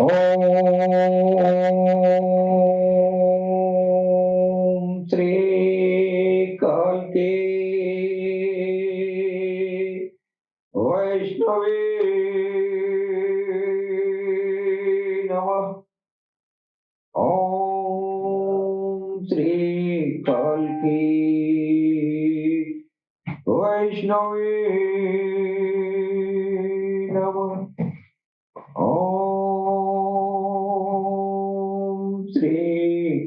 ओम श्री कल्की वैष्णवे नमः। ओम श्री कल्की वैष्णवे नमः। ओम श्री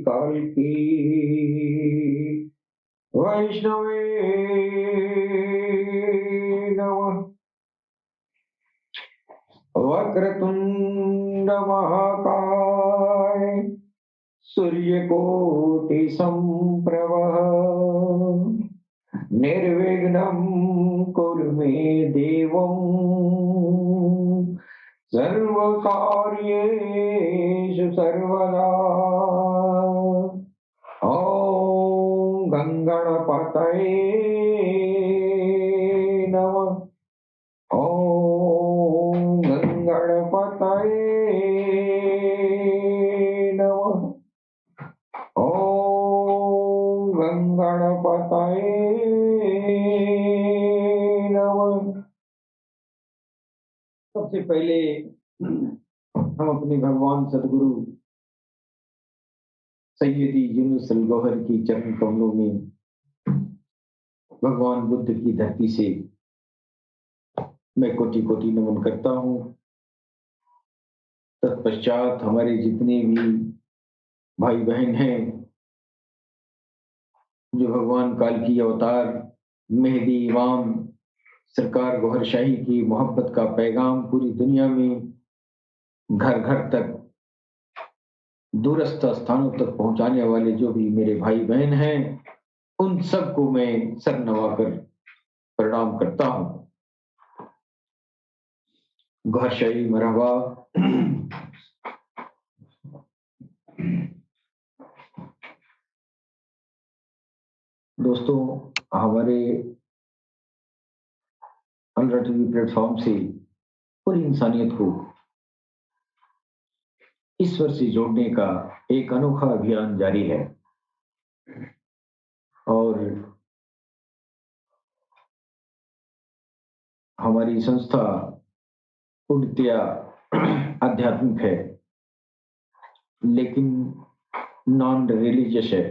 कल्की वैष्णवे नमः। वक्रतुंड महाकाय सूर्यकोटि संप्रभः निर्विघ्नं कुरु मे देवं सर्वकार्येषु सर्वदा। ॐ गणपतये नमः। ॐ गणपतये नमः। ॐ गणपतये नमः। सबसे पहले हम अपने भगवान सदगुरु सैयदी यूनुस अल गौहर की चरण कमलों में भगवान बुद्ध की धरती से मैं कोटि कोटि नमन करता हूँ। तत्पश्चात हमारे जितने भी भाई बहन हैं जो भगवान काल की अवतार मेहदी इमाम सरकार गौहर शाही की मोहब्बत का पैगाम पूरी दुनिया में घर घर तक दूरस्थ स्थानों तक पहुंचाने वाले जो भी मेरे भाई बहन हैं उन सबको मैं सर नवाकर प्रणाम करता हूं। गौहर शाही मरहबा। दोस्तों, हमारे अलरा टीवी प्लेटफॉर्म से पूरी इंसानियत को ईश्वर से जोड़ने का एक अनोखा अभियान जारी है और हमारी संस्था पूर्णतया आध्यात्मिक है लेकिन नॉन रिलीजियस है।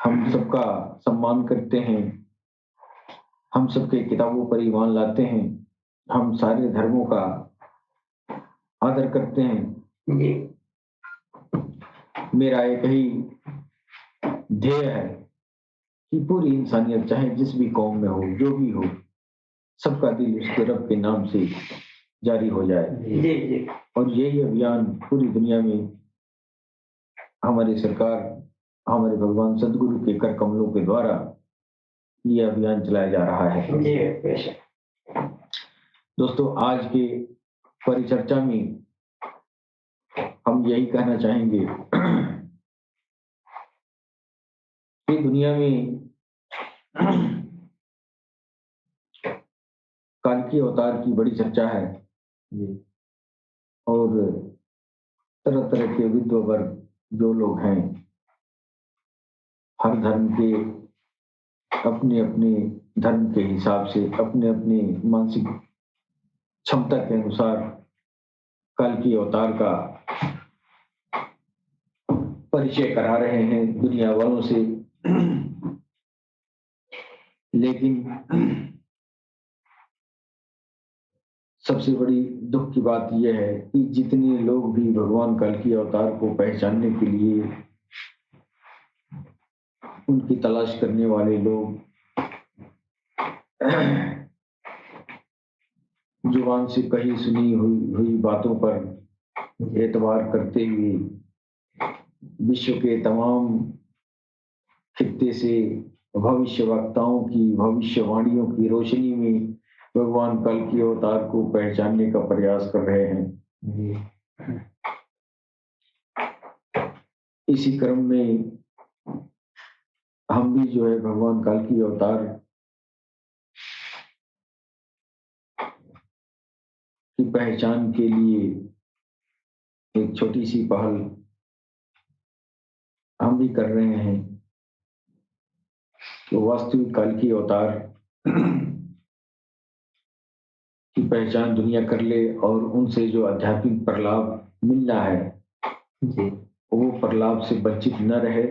हम सबका सम्मान करते हैं, हम सबके किताबों पर ईमान लाते हैं, हम सारे धर्मों का आदर करते हैं। मेरा एक ही ध्येय है कि पूरी इंसानियत चाहे जिस भी कौम में हो, जो भी हो, सबका दिल उसके रब के नाम से जारी हो जाए। और यही अभियान पूरी दुनिया में हमारी सरकार, हमारे भगवान सदगुरु के कर कमलों के द्वारा ये अभियान चलाया जा रहा है। दोस्तों, आज के परिचर्चा में हम यही कहना चाहेंगे कि दुनिया में काल की अवतार की बड़ी चर्चा है और तरह तरह के विद्व वर्ग जो लोग हैं, हर धर्म के अपने अपने धर्म के हिसाब से अपने अपने मानसिक क्षमता के अनुसार काल की अवतार का परिचय करा रहे हैं दुनिया वालों से। लेकिन सबसे बड़ी दुख की बात यह है कि जितने लोग भी भगवान काल की अवतार को पहचानने के लिए उनकी तलाश करने वाले लोग जुबान से कही सुनी हुई बातों पर एतबार करते हुए विश्व के तमाम खित्ते से भविष्यवक्ताओं की भविष्यवाणियों की रोशनी में भगवान काल की अवतार को पहचानने का प्रयास कर रहे हैं। इसी क्रम में हम भी जो है भगवान काल की अवतार की पहचान के लिए एक छोटी सी पहल हम भी कर रहे हैं कि वास्तविक काल की अवतार की पहचान दुनिया कर ले और उनसे जो आध्यात्मिक प्रलाभ मिलना है जी वो प्रलाभ से वंचित न रहे।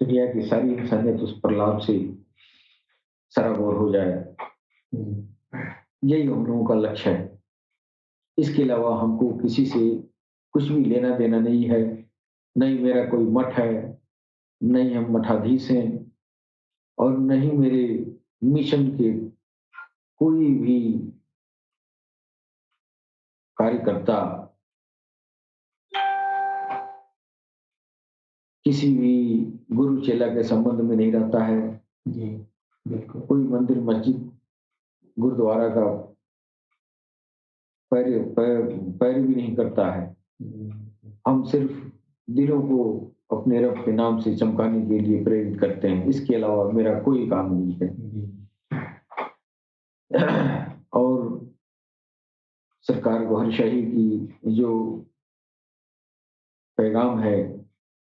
दुनिया की सारी इंसानियत उस प्रलाभ से सराबोर हो जाए, यही हम लोगों का लक्ष्य है। इसके अलावा हमको किसी से कुछ भी लेना देना नहीं है। नहीं मेरा कोई मठ है, नहीं हम मठाधीश हैं, और नहीं मेरे मिशन के कोई भी कार्यकर्ता किसी भी गुरु चेला के संबंध में नहीं रहता है। जी बिल्कुल। कोई मंदिर मस्जिद गुरुद्वारा का पैरवी नहीं करता है। हम सिर्फ दिलों को अपने रब के नाम से चमकाने के लिए प्रेरित करते हैं। इसके अलावा मेरा कोई काम नहीं है। और सरकार गौहरशाही की जो पैगाम है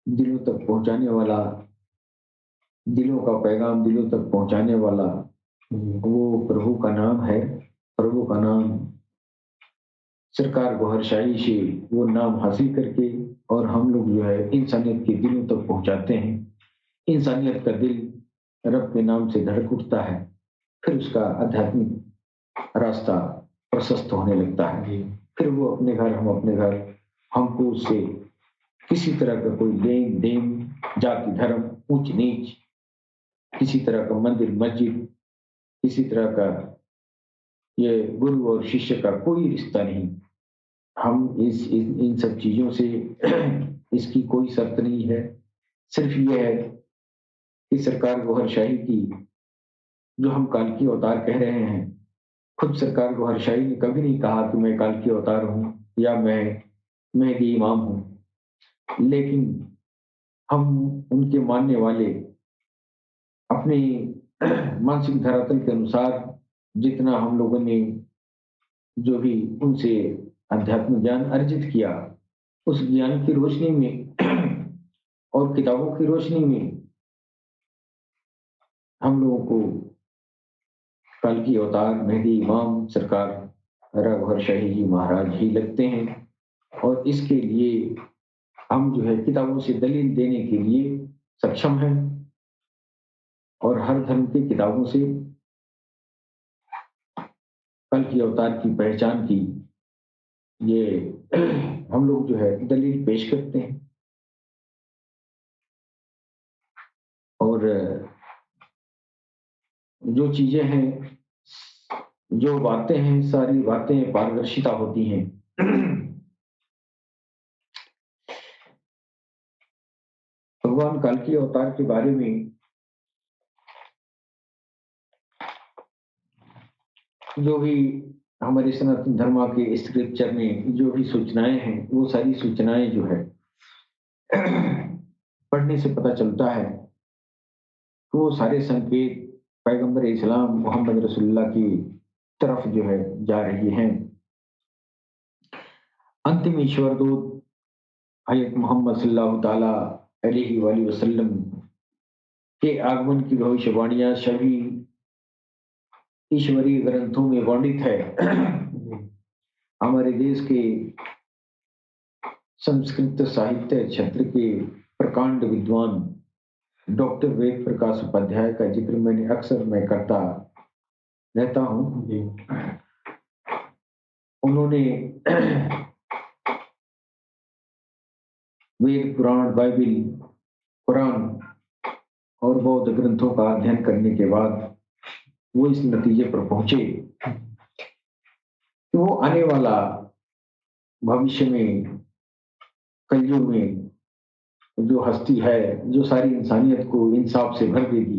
दिलों तक पहुंचाने वाला, दिलों का पैगाम दिलों तक पहुंचाने वाला वो प्रभु का नाम है। प्रभु का नाम सरकार गौहरशाही से वो नाम हासिल करके और हम लोग जो है इंसानियत के दिलों तक पहुंचाते हैं। इंसानियत का दिल रब के नाम से धड़क उठता है, फिर उसका आध्यात्मिक रास्ता प्रशस्त होने लगता है। फिर वो अपने घर, हम अपने घर। हमको उससे किसी तरह का कोई लेन देन, जाति धर्म, ऊंच नीच, किसी तरह का मंदिर मस्जिद, किसी तरह का ये गुरु और शिष्य का कोई रिश्ता नहीं। हम इन सब चीजों से इसकी कोई शर्त नहीं है। सिर्फ ये है कि सरकार गौहरशाही की जो हम काल की अवतार कह रहे हैं, खुद सरकार गौहरशाही ने कभी नहीं कहा कि मैं काल की अवतार हूं या मैं मेहदी इमाम हूं। लेकिन हम उनके मानने वाले अपनी मानसिक धरातल के अनुसार जितना हम लोगों ने जो भी उनसे अध्यात्म ज्ञान अर्जित किया, उस ज्ञान की रोशनी में और किताबों की रोशनी में हम लोगों को कल की अवतार मेहदी इमाम सरकार रघुवर शाही जी महाराज ही लगते हैं। और इसके लिए हम जो है किताबों से दलील देने के लिए सक्षम हैं और हर धर्म की किताबों से कल की अवतार की पहचान की ये हम लोग जो है दलील पेश करते हैं। और जो चीजें हैं, जो बातें हैं, सारी बातें पारदर्शिता होती हैं। भगवान काल की अवतार के बारे में जो भी हमारे सनातन धर्म के स्क्रिप्चर में जो भी सूचनाएं हैं, वो सारी सूचनाएं जो है पढ़ने से पता चलता है कि वो सारे संकेत पैगंबर इस्लाम मोहम्मद रसूलुल्लाह की तरफ जो है जा रही हैं। अंतिम ईश्वर दूत हजरत मोहम्मद सल्लल्लाहु ताला अलैहि वसल्लम के आगमन की भविष्यवाणियां सभी ईश्वरीय ग्रंथों में वर्णित है। हमारे देश के संस्कृत साहित्य क्षेत्र के प्रकांड विद्वान डॉक्टर वेद प्रकाश उपाध्याय का जिक्र मैं करता रहता हूँ। उन्होंने वेद, पुराण, बाइबिल, कुरान और बौद्ध ग्रंथों का अध्ययन करने के बाद वो इस नतीजे पर पहुंचे कि वो आने वाला भविष्य में कलयुग में जो हस्ती है, जो सारी इंसानियत को इंसाफ से भर देगी,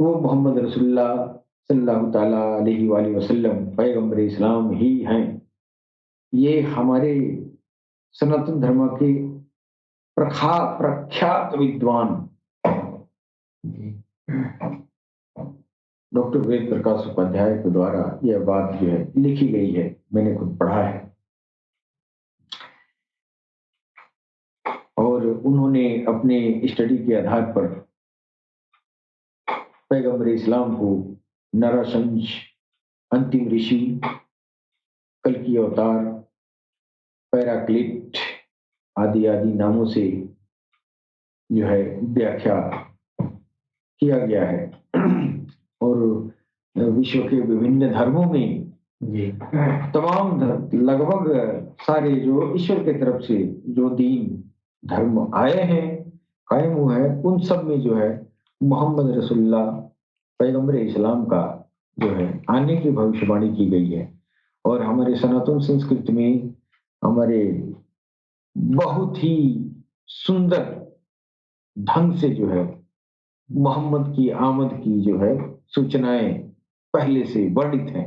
वो मोहम्मद रसूलुल्लाह सल्लल्लाहु ताला अलैहि वसल्लम पैगंबर इस्लाम ही हैं। ये हमारे सनातन धर्म के प्रख्यात विद्वान डॉक्टर वेद प्रकाश उपाध्याय के द्वारा यह बात जो है लिखी गई है, मैंने खुद पढ़ा है। उन्होंने अपने स्टडी के आधार पर पैगंबर इस्लाम को नरसंज, अंतिम ऋषि, कल्कि अवतार, पैराक्लिट आदि आदि नामों से जो है व्याख्या किया गया है। और विश्व के विभिन्न धर्मों में जी तमाम लगभग सारे जो ईश्वर की तरफ से जो दीन धर्म आए हैं, कायम हुए हैं, उन सब में जो है मोहम्मद रसूलुल्लाह पैगंबर इस्लाम का जो है आने की भविष्यवाणी की गई है। और हमारे सनातन संस्कृति में हमारे बहुत ही सुंदर ढंग से जो है मोहम्मद की आमद की जो है सूचनाएं पहले से वर्णित हैं।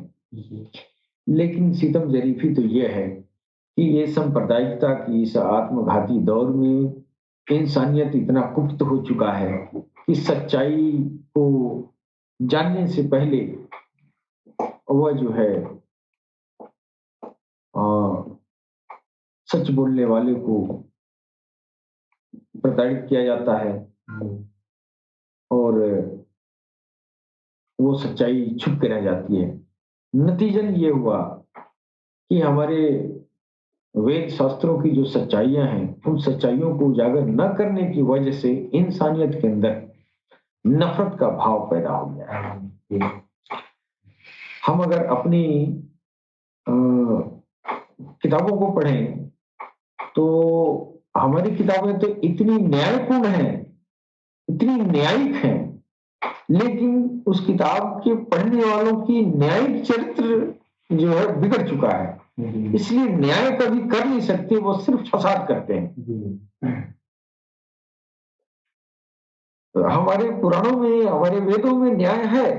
लेकिन सितम जरीफी तो यह है कि ये सांप्रदायिकता की इस आत्मघाती दौर में इंसानियत इतना कुप्त हो चुका है कि सच्चाई को जानने से पहले वह जो है सच बोलने वाले को प्रताड़ित किया जाता है और वो सच्चाई छुप के रह जाती है। नतीजन ये हुआ कि हमारे वेद शास्त्रों की जो सच्चाइयां हैं, उन सच्चाइयों को उजागर न करने की वजह से इंसानियत के अंदर नफरत का भाव पैदा हो गया है। हम अगर अपनी किताबों को पढ़ें तो हमारी किताबें तो इतनी न्यायपूर्ण हैं, इतनी न्यायिक हैं, लेकिन उस किताब के पढ़ने वालों की न्यायिक चरित्र जो है बिगड़ चुका है। इसलिए न्याय कभी कर नहीं सकते, वो सिर्फ फसाद करते हैं। हमारे पुराणों में, हमारे वेदों में न्याय है,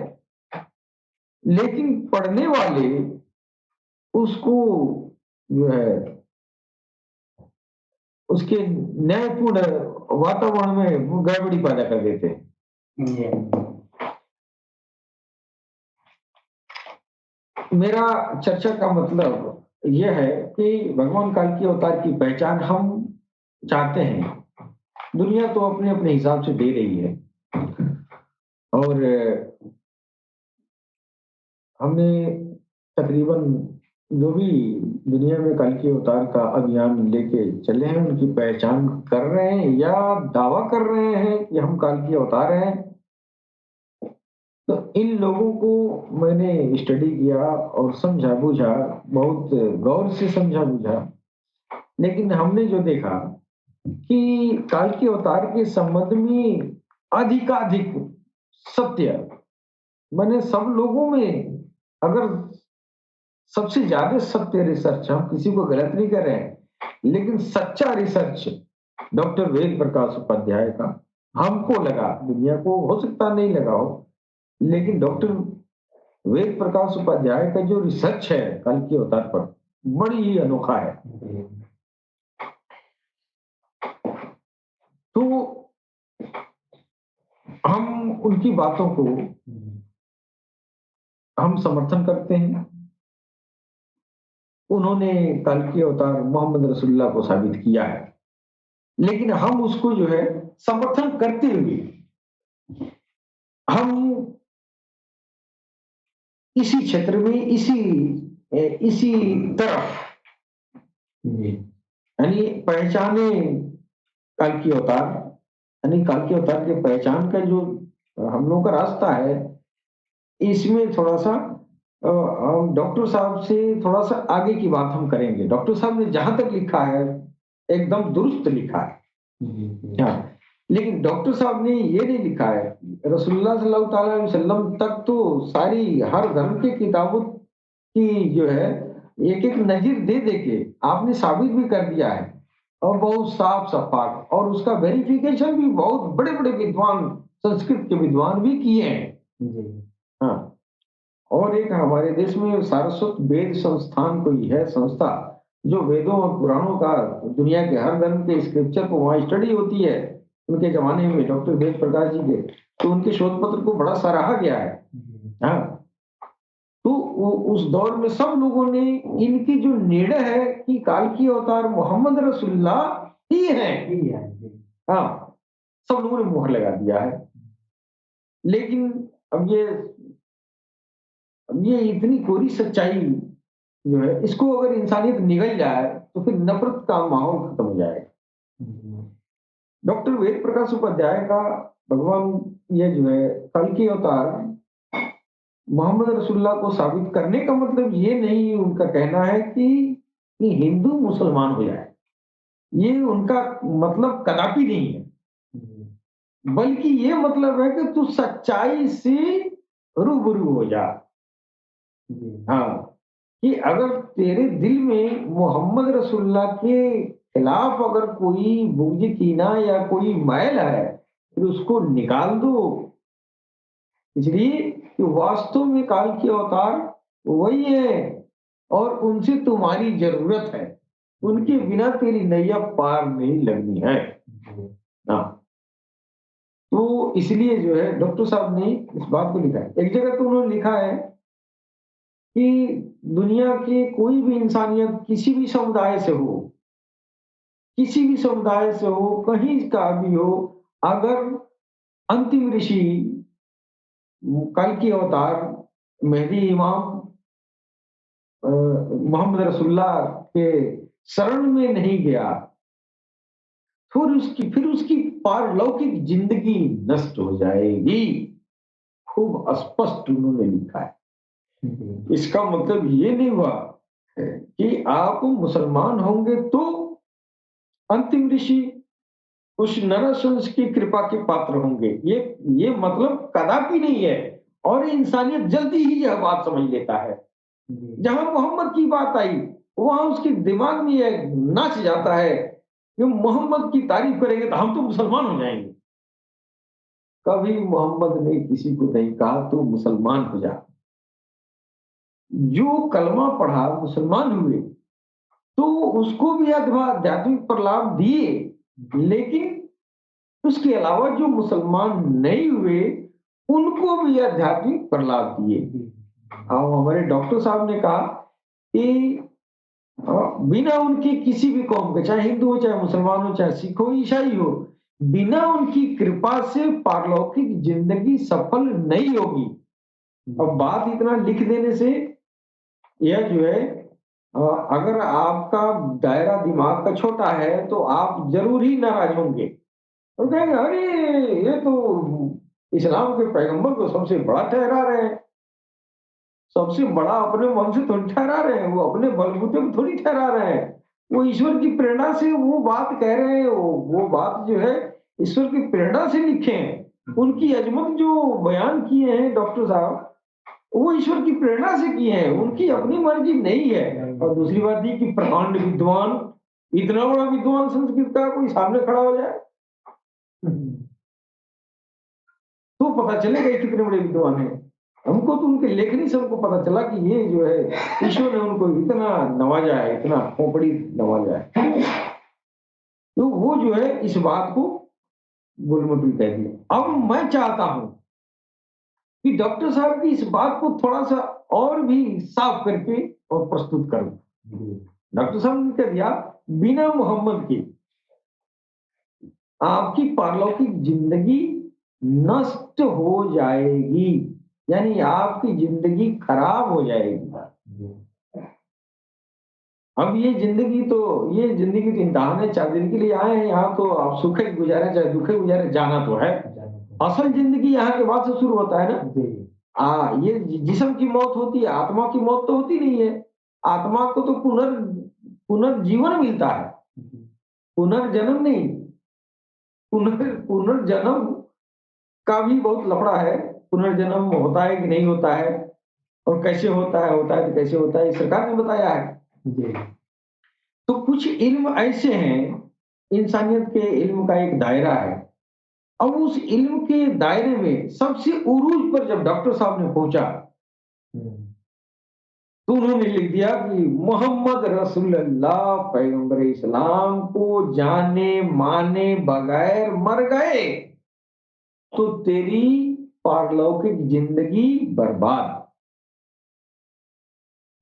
लेकिन पढ़ने वाले उसको जो है उसके न्यायपूर्ण वातावरण में वो गड़बड़ी पैदा कर देते हैं। मेरा चर्चा का मतलब यह है कि भगवान काल के अवतार की पहचान हम चाहते हैं। दुनिया तो अपने अपने हिसाब से दे रही है और हमने तकरीबन जो भी दुनिया में काल के अवतार का अभियान लेके चले हैं, उनकी पहचान कर रहे हैं या दावा कर रहे हैं कि हम काल के अवतार हैं। तो इन लोगों को मैंने स्टडी किया और समझा बुझा, बहुत गौर से समझा बुझा, लेकिन हमने जो देखा कि काल के अवतार के संबंध में अधिकाधिक सत्य, मैंने सब लोगों में अगर सबसे ज्यादा सत्य रिसर्च, हम किसी को गलत नहीं कर रहे हैं, लेकिन सच्चा रिसर्च डॉक्टर वेद प्रकाश उपाध्याय का हमको लगा। दुनिया को हो सकता नहीं लगा हो, लेकिन डॉक्टर वेद प्रकाश उपाध्याय का जो रिसर्च है काल के अवतार पर, बड़ी ही अनोखा है। तो हम उनकी बातों को हम समर्थन करते हैं। उन्होंने काल के अवतार मोहम्मद रसूलुल्लाह को साबित किया है, लेकिन हम उसको जो है समर्थन करते हुए हम इसी क्षेत्र में इसी तरफ यानी पहचाने काल की अवतार, यानी काल के अवतार के पहचान का जो हम लोगों का रास्ता है, इसमें थोड़ा सा डॉक्टर साहब से थोड़ा सा आगे की बात हम करेंगे। डॉक्टर साहब ने जहां तक लिखा है एकदम दुरुस्त लिखा है। हाँ, लेकिन डॉक्टर साहब ने ये नहीं लिखा है, रसूलुल्लाह सल्लल्लाहु अलैहि वसल्लम तक तो सारी हर धर्म की किताबों की जो है एक एक नजीर दे दे के आपने साबित भी कर दिया है, और बहुत साफ सफाक, और उसका वेरिफिकेशन भी बहुत बड़े बड़े विद्वान, संस्कृत के विद्वान भी किए हैं। हाँ, और एक हमारे देश में सारस्वत वेद संस्थान कोई है संस्था, जो वेदों और पुराणों का दुनिया के हर धर्म के स्क्रिप्चर को वहां स्टडी होती है। उनके जमाने में डॉक्टर वेद प्रकाश जी के, तो उनके शोध पत्र को बड़ा सराहा गया है। हाँ, तो उस दौर में सब लोगों ने इनकी जो निर्णय है कि काल की अवतार मोहम्मद रसूलुल्लाह ही हैं। ही है जी। हाँ, सब लोगों ने मुहर लगा दिया है। लेकिन अब ये इतनी कोरी सच्चाई जो है, इसको अगर इंसानियत निगल जाए तो फिर नफरत का माहौल खत्म हो जाएगा। जी, डॉक्टर वेद प्रकाश उपाध्याय का भगवान ये जो है कल्कि अवतार मोहम्मद रसूलुल्लाह को साबित करने का मतलब ये नहीं उनका कहना है कि हिंदू मुसलमान हो जाए, ये उनका मतलब कदापि नहीं है, जी, बल्कि ये मतलब है कि तू सच्चाई से रूबरू हो जा। जी, हाँ, कि अगर तेरे दिल में मोहम्मद रसूलुल्लाह के खिलाफ अगर कोई बुग़्ज़ कीना या कोई मैल है, फिर उसको निकाल दो। इसलिए कि वास्तव में काल के अवतार वही है और उनसे तुम्हारी ज़रूरत है। उनके बिना तेरी नैया पार नहीं लगनी है। जी, हाँ, तो इसलिए जो है डॉक्टर साहब ने इस बात को लिखा है। एक जगह तो उन्होंने लिखा है कि दुनिया के कोई भी इंसानियत किसी भी समुदाय से हो, किसी भी समुदाय से हो, कहीं का भी हो, अगर अंतिम ऋषि कल की अवतार मेहदी इमाम मोहम्मद रसूलुल्लाह के शरण में नहीं गया, फिर उसकी पारलौकिक जिंदगी नष्ट हो जाएगी। खूब स्पष्ट उन्होंने लिखा है। जी, इसका मतलब ये नहीं हुआ कि आप मुसलमान होंगे तो अंतिम ऋषि उस नरसंस की कृपा के पात्र होंगे, ये मतलब कदापि नहीं है। और इंसानियत जल्दी ही यह बात समझ लेता है। जी, जहां मोहम्मद की बात आई, वहां उसके दिमाग में यह नाच जाता है कि मोहम्मद की तारीफ करेंगे तो हम तो मुसलमान हो जाएंगे। कभी मोहम्मद ने किसी को नहीं कहा तू मुसलमान हो जा। जो कलमा पढ़ा मुसलमान हुए, तो उसको भी आध्यात्मिक प्रलाप दिए, लेकिन उसके अलावा जो मुसलमान नहीं हुए, उनको भी आध्यात्मिक प्रलाप दिए। जी, अब हमारे डॉक्टर साहब ने कहा कि बिना उनके किसी भी कौम के, चाहे हिंदू हो, चाहे मुसलमान हो, चाहे सिख हो, ईसाई हो, बिना उनकी कृपा से पारलौकिक जिंदगी सफल नहीं होगी। अब बात इतना लिख देने से यह जो है अगर आपका दायरा दिमाग का छोटा है तो आप जरूर ही नाराज होंगे और कहेंगे अरे ये तो इस्लाम के पैगंबर को सबसे बड़ा ठहरा रहे हैं, सबसे बड़ा अपने मन से थोड़ी ठहरा रहे हैं, वो अपने बलबूते पे थोड़ी ठहरा रहे हैं, वो ईश्वर की प्रेरणा से वो बात कह रहे हैं, वो बात जो है ईश्वर की प्रेरणा से लिखे हैं। उनकी अजमत जो बयान किए हैं डॉक्टर साहब, वो ईश्वर की प्रेरणा से किए हैं, उनकी अपनी मर्जी नहीं है। और दूसरी बात ये कि प्रकांड विद्वान, इतना बड़ा विद्वान संस्कृत का कोई सामने खड़ा हो जाए तो पता चलेगा ये कितने बड़े विद्वान हैं। हमको तो उनके लेखनी से हमको पता चला कि ये जो है ईश्वर ने उनको इतना नवाजा है, इतना खोपड़ी नवाजा है। तो वो जो है इस बात को गोलमोटी कह दिया। अब मैं चाहता हूं कि डॉक्टर साहब की इस बात को थोड़ा सा और भी साफ करके और प्रस्तुत करूं। जी, डॉक्टर साहब ने कह दिया बिना मोहम्मद के आपकी पारलौकिक जिंदगी नष्ट हो जाएगी, यानी आपकी जिंदगी खराब हो जाएगी। जी, अब ये जिंदगी तो इम्तिहान है, 4 दिन के लिए आए हैं यहाँ, तो आप सुखे गुजारे चाहे दुखे गुजारे, जाना तो है। जाना तो असल जिंदगी यहाँ के बाद से शुरू होता है ना। जी, ये जिस्म की मौत होती है, आत्मा की मौत तो होती नहीं है। आत्मा को तो पुनर्जीवन मिलता है, जी, पुनर्जन्म नहीं। पुनर्जन्म का भी बहुत लफड़ा है। पुनर्जन्म होता है कि नहीं होता है और कैसे होता है तो कैसे होता है, ये सरकार ने बताया है। जी, तो कुछ इल्म ऐसे हैं, इंसानियत के इल्म का एक दायरा है। अब उस इल्म के दायरे में सबसे उरूज पर जब डॉक्टर साहब ने पहुंचा, हुँ, तो उन्होंने लिख दिया कि मोहम्मद रसूलुल्लाह पैगंबर इस्लाम को जाने माने बगैर मर गए तो तेरी पारलौकिक जिंदगी बर्बाद।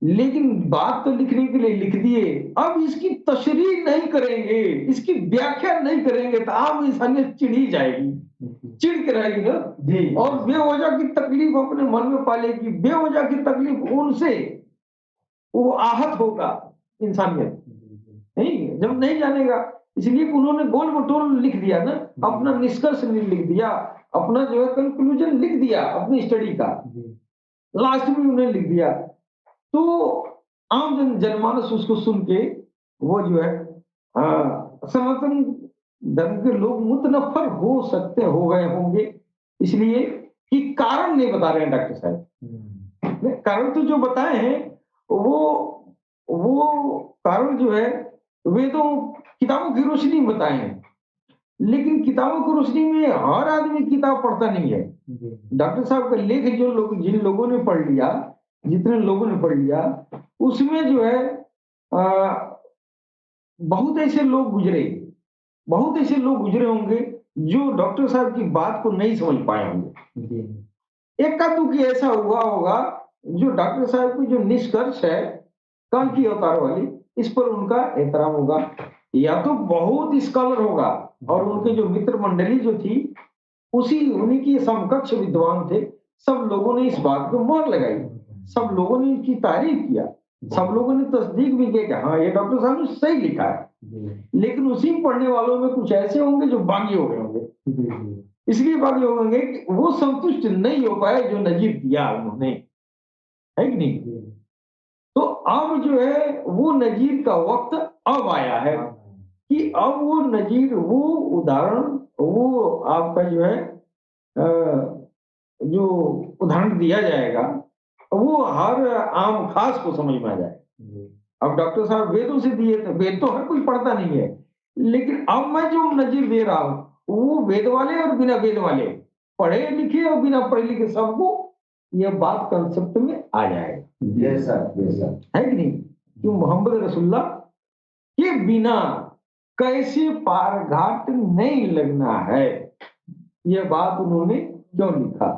लेकिन बात तो लिखने के लिए लिख दिए, अब इसकी तशरीह नहीं करेंगे, इसकी व्याख्या नहीं करेंगे तो आम इंसानियत चिढ़ ही जाएगी, चिढ़ के रहेगी ना जी और बेवजह की तकलीफ अपने मन में पालेगी, बेवजह की तकलीफ उनसे वो आहत होगा इंसानियत, नहीं जब नहीं जानेगा। इसलिए उन्होंने गोल मटोल लिख दिया ना, अपना निष्कर्ष लिख दिया, अपना जो है कंक्लूजन लिख दिया अपनी स्टडी का, लास्ट में उन्होंने लिख दिया। तो आम जनमानस उसको सुन के वो जो है सनातन धर्म के लोग मुतनफर हो गए होंगे, इसलिए कि कारण नहीं बता रहे हैं डॉक्टर साहब। कारण तो जो बताए हैं वो कारण जो है वेदों किताबों की रोशनी में बताए हैं, लेकिन किताबों की रोशनी में हर आदमी किताब पढ़ता नहीं है। डॉक्टर साहब का लेख जो लोग जिन लोगों ने पढ़ लिया, जितने लोगों ने पढ़ लिया, उसमें जो है बहुत ऐसे लोग गुजरे होंगे जो डॉक्टर साहब की बात को नहीं समझ पाए होंगे। एक का दुखी ऐसा हुआ होगा जो डॉक्टर साहब की जो निष्कर्ष है कल की अवतार वाली, इस पर उनका एहतराम होगा, या तो बहुत स्कॉलर होगा और उनके जो मित्र मंडली जो थी उन्हीं की समकक्ष विद्वान थे, सब लोगों ने इस बात को मोहर लगाई, सब लोगों ने इनकी तारीफ किया, सब लोगों ने तस्दीक भी किया कि हाँ ये डॉक्टर साहब ने सही लिखा है। लेकिन उसी पढ़ने वालों में कुछ ऐसे होंगे जो बागी हो गए होंगे, इसलिए बागी हो गए कि वो संतुष्ट नहीं हो पाए जो नजीर दिया उन्होंने, है कि नहीं। तो अब जो है वो नजीर का वक्त अब आया है कि अब वो नजीर, वो उदाहरण, वो आपका जो है जो उदाहरण दिया जाएगा वो हर आम खास को समझ में आ जाए। अब डॉक्टर साहब वेदों से दिए थे, वेद तो हर कोई पढ़ता नहीं है, लेकिन अब मैं जो नजीर दे रहा हूं वो वेद वाले और बिना वेद वाले, पढ़े लिखे और बिना पढ़े लिखे, सबको यह बात कंसेप्ट में आ जाएगा। जैसा है कि नहीं कि मोहम्मद रसूलुल्लाह के बिना कैसे पार घाट नहीं लगना है, यह बात उन्होंने क्यों लिखा।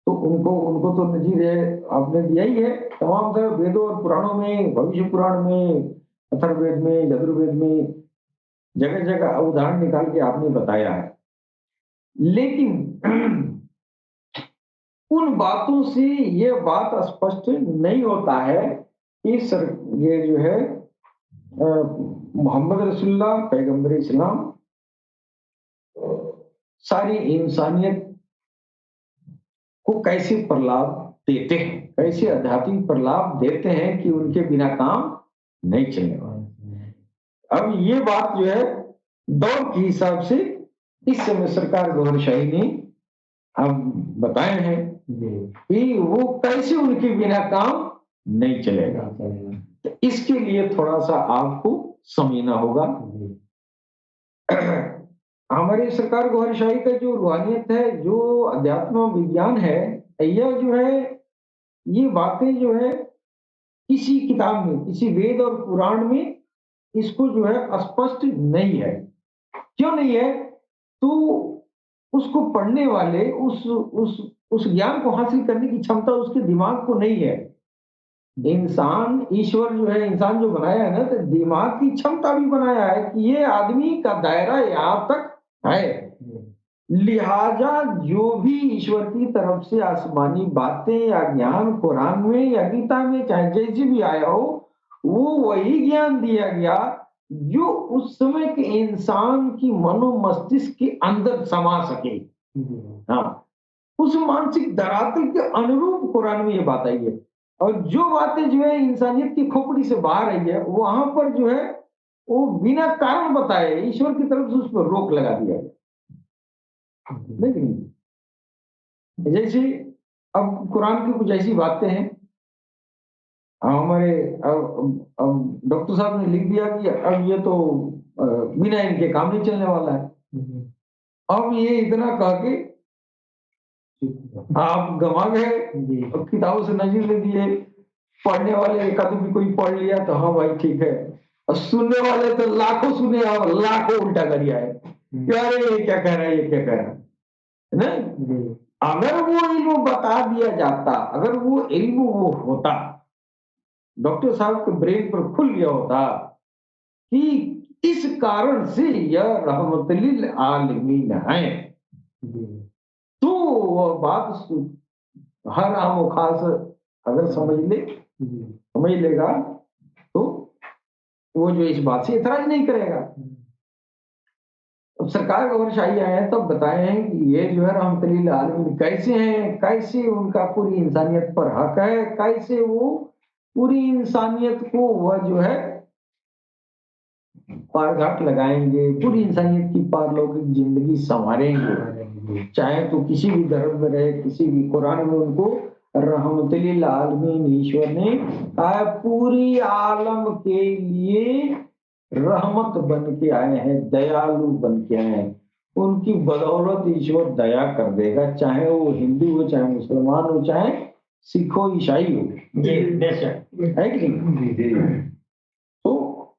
तो उनको तो नजीर है आपने दिया ही है, तमाम तरह वेदों और पुराणों में, भविष्य पुराण में, अथर्ववेद में, यजुर्वेद में, जगह जगह उदाहरण निकाल के आपने बताया है। लेकिन उन बातों से यह बात स्पष्ट नहीं होता है कि ये जो है मोहम्मद रसूलुल्लाह पैगंबर इस्लाम सारी इंसानियत को कैसे प्रलाप देते हैं, कैसे आध्यात्मिक प्रलाप देते हैं कि उनके बिना काम नहीं चलने वाला। अब ये बात जो है दौर के हिसाब से इस समय सरकार गौहर शाही ने हम बताए हैं कि वो कैसे उनके बिना काम नहीं चलेगा। तो इसके लिए थोड़ा सा आपको समझना होगा। हमारी सरकार गौहर शाही का जो रूहानियत है, जो अध्यात्म विज्ञान है, यह जो है ये बातें जो है किसी किताब में, किसी वेद और पुराण में इसको जो है स्पष्ट नहीं है। क्यों नहीं है? तो उसको पढ़ने वाले उस ज्ञान को हासिल करने की क्षमता उसके दिमाग को नहीं है। इंसान, ईश्वर जो है इंसान जो बनाया है ना, तो दिमाग की क्षमता भी बनाया है कि ये आदमी का दायरा यहाँ तक है, लिहाजा जो भी ईश्वर की तरफ से आसमानी बातें या ज्ञान कुरान में या गीता में चाहे जैसे भी आया हो, वो वही ज्ञान दिया गया जो उस समय के इंसान की मनो मस्तिष्क के अंदर समा सके। हाँ, उस मानसिक धरातल के अनुरूप कुरान में ये बात आई है, और जो बातें जो है इंसानियत की खोपड़ी से बाहर आई है, वहां पर जो है वो बिना कारण बताए ईश्वर की तरफ से उस पर रोक लगा दिया गया। लेकिन जैसे अब कुरान की कुछ ऐसी बातें हैं, हमारे अब डॉक्टर साहब ने लिख दिया कि अब ये तो बिना इनके काम नहीं चलने वाला है। अब ये इतना कह के आप गवा गए, किताबों से नजीर ले दिए, पढ़ने वाले एक आदमी भी कोई पढ़ लिया तो हाँ भाई ठीक है, और सुनने वाले तो लाखों सुने और लाखों उल्टा कर दिया है, अरे ये क्या कह रहा है, ये क्या कह रहा है ना। अगर वो इल्म बता दिया जाता, अगर वो इल्म वो होता डॉक्टर साहब के ब्रेन पर खुल गया होता कि इस कारण से यह रहमतुल आलमीन है, जी, तो वह बात हर आम और खास अगर जी, समझ लेगा तो वो जो इस बात से इतराज नहीं करेगा। अब सरकार का वर्ष आई है तब बताए हैं कि ये जो है रहमतुल आलमीन कैसे हैं, कैसे उनका पूरी इंसानियत पर हक है, कैसे वो पूरी इंसानियत को वह जो है पारघाट लगाएंगे, पूरी इंसानियत की पारलौकिक जिंदगी संवारेंगे। चाहे तो किसी भी धर्म में रहे, किसी भी, कुरान में उनको रहमतुल आलमीन ईश्वर ने कहा पूरी आलम के लिए रहमत बन के आए हैं, दयालु बन के आए हैं। उनकी बदौलत ईश्वर दया कर देगा, चाहे वो हिंदू हो, चाहे मुसलमान हो, चाहे सिख हो, ईसाई हो। जी, बेशक है कि नहीं? तो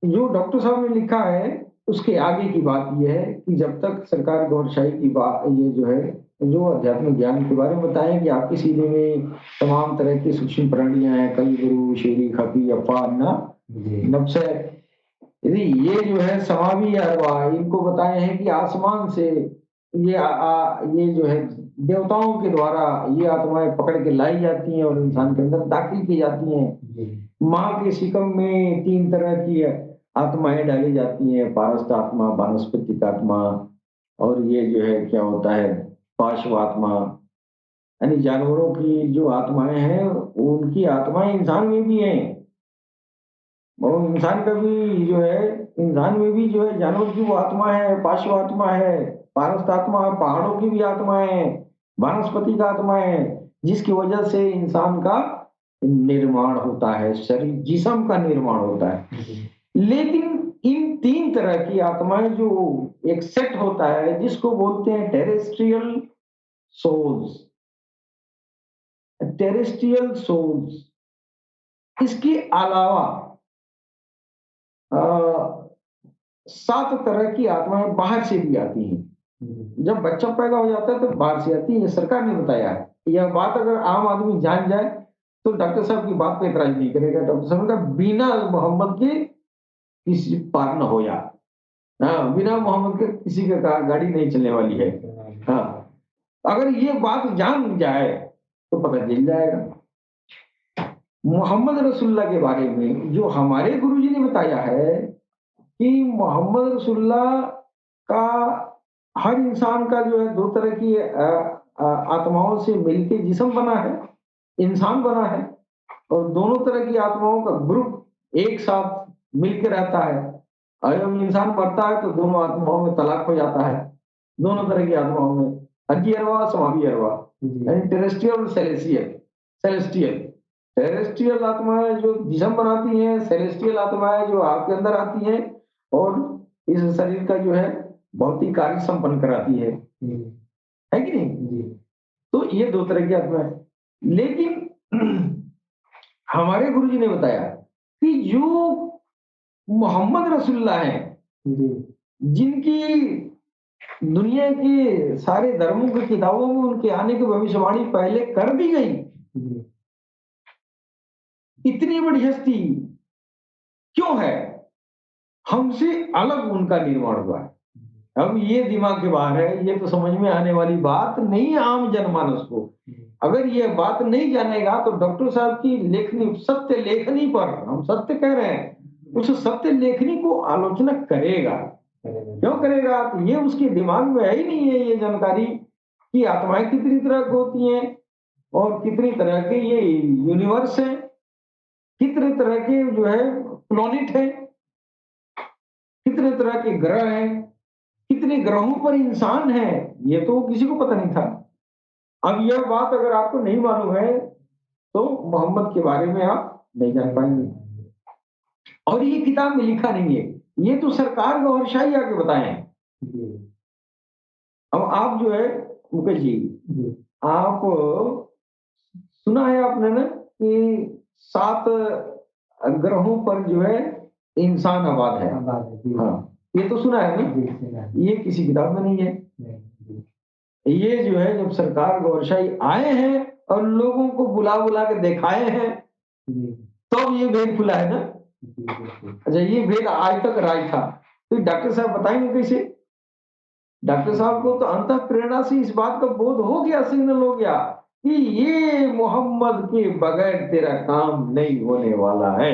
जो डॉक्टर साहब ने लिखा है उसके आगे की बात यह है कि जब तक सरकार गौरशाही की बात, ये जो है जो अध्यात्म ज्ञान के बारे में बताएं कि आपके सीने में तमाम तरह की सूक्ष्म प्राणियां हैं, कल गुरु शेरी खफी अफाना नफ्स है। यदि ये जो है समावी अरवा, इनको बताए हैं कि आसमान से ये जो है देवताओं के द्वारा ये आत्माएं पकड़ के लाई जाती हैं और इंसान के अंदर दाखिल की जाती हैं। माँ के शिकम में 3 तरह की आत्माएं डाली जाती हैं, पारस्त आत्मा, वानस्पतिक आत्मा, और ये जो है क्या होता है पार्श्व आत्मा, यानी जानवरों की जो आत्माएं हैं उनकी आत्माएं इंसान में भी हैं, और इंसान का भी जो है, इंसान में भी जो है जानवर की वो आत्मा है, पार्श्व आत्मा है, पारस्त आत्मा है, पहाड़ों की भी आत्माएं हैं, वानस्पतिक का आत्मा है, जिसकी वजह से इंसान का निर्माण होता है, शरीर जिस्म का निर्माण होता है। लेकिन इन 3 तरह की आत्माएं जो एक सेट होता है जिसको बोलते हैं टेरेस्ट्रियल सोल्स, टेरेस्ट्रियल सोल्स, इसके अलावा 7 तरह की आत्माएं बाहर से भी आती हैं। जब बच्चा पैदा हो जाता है तो बाहर से आती है, ये सरकार ने बताया है। यह बात अगर आम आदमी जान जाए तो डॉक्टर साहब की बात पे इतराज नहीं करेगा। डॉक्टर साहब का बिना मोहम्मद के किसी पार न हो जा, हाँ, बिना मोहम्मद के किसी का गाड़ी नहीं चलने वाली है। हाँ, अगर ये बात जान जाए तो पता चल जाएगा। मोहम्मद रसूलुल्लाह के बारे में जो हमारे गुरुजी ने बताया है कि मोहम्मद रसूलुल्लाह का हर इंसान का जो है 2 तरह की आत्माओं से मिलकर जिस्म बना है, इंसान बना है, और दोनों तरह की आत्माओं का ग्रुप एक साथ मिलकर रहता है। और जब इंसान मरता है तो दोनों आत्माओं में तलाक हो जाता है, दोनों तरह की आत्माओं में, अर्जी अरवा, समावी अरवा, यानी टेरेस्ट्रियल और सेलेस्टियल। सेलेस्टियल टेरेस्ट्रियल आत्माएं जो जिस्म बनाती हैं, सेलेस्टियल आत्माएं जो आपके अंदर आती हैं और इस शरीर का जो है भौतिक कार्य संपन्न कराती है कि नहीं? तो ये 2 तरह की आत्मा है। लेकिन हमारे गुरुजी ने बताया कि जो मोहम्मद रसूलुल्लाह है, जिनकी दुनिया के सारे धर्मों की किताबों में उनके आने की भविष्यवाणी पहले कर दी गई, इतनी बड़ी हस्ती क्यों है? हमसे अलग उनका निर्माण हुआ है। अब ये दिमाग के बाहर है, ये तो समझ में आने वाली बात नहीं है आम जनमानस को। अगर ये बात नहीं जानेगा तो डॉक्टर साहब की लेखनी, सत्य लेखनी पर, हम सत्य कह रहे हैं, उस सत्य लेखनी को आलोचना करेगा। क्यों करेगा? ये उसके दिमाग में है ही नहीं है ये जानकारी कि आत्माएं कितनी तरह की होती हैं और कितनी तरह के ये यूनिवर्स है, कितने तरह के जो है प्लैनेट है, कितने तरह के ग्रह हैं, कितने ग्रहों पर इंसान है, ये तो किसी को पता नहीं था। अब यह बात अगर आपको नहीं मालूम है तो मोहम्मद के बारे में आप नहीं जान पाएंगे। और ये किताब में लिखा नहीं है, ये तो सरकार गौरशाही आके बताए हैं। अब आप जो है मुकेश जी, आप सुना है आपने ना कि 7 ग्रहों पर जो है इंसान आबाद है। हाँ, ये तो सुना है ना? ये किसी किताब में नहीं है। ये जो है जब सरकार गौरशाही आए हैं और लोगों को बुला बुला के दिखाए हैं, जी, तब ये भेद खुला है ना। जी, बिल्कुल। अच्छा, ये भेद आज तक राय था, तो डॉक्टर साहब बताएंगे कैसे? डॉक्टर साहब को तो अंतः प्रेरणा से इस बात का बोध हो गया, सिग्नल हो गया कि ये मोहम्मद के बगैर तेरा काम नहीं होने वाला है,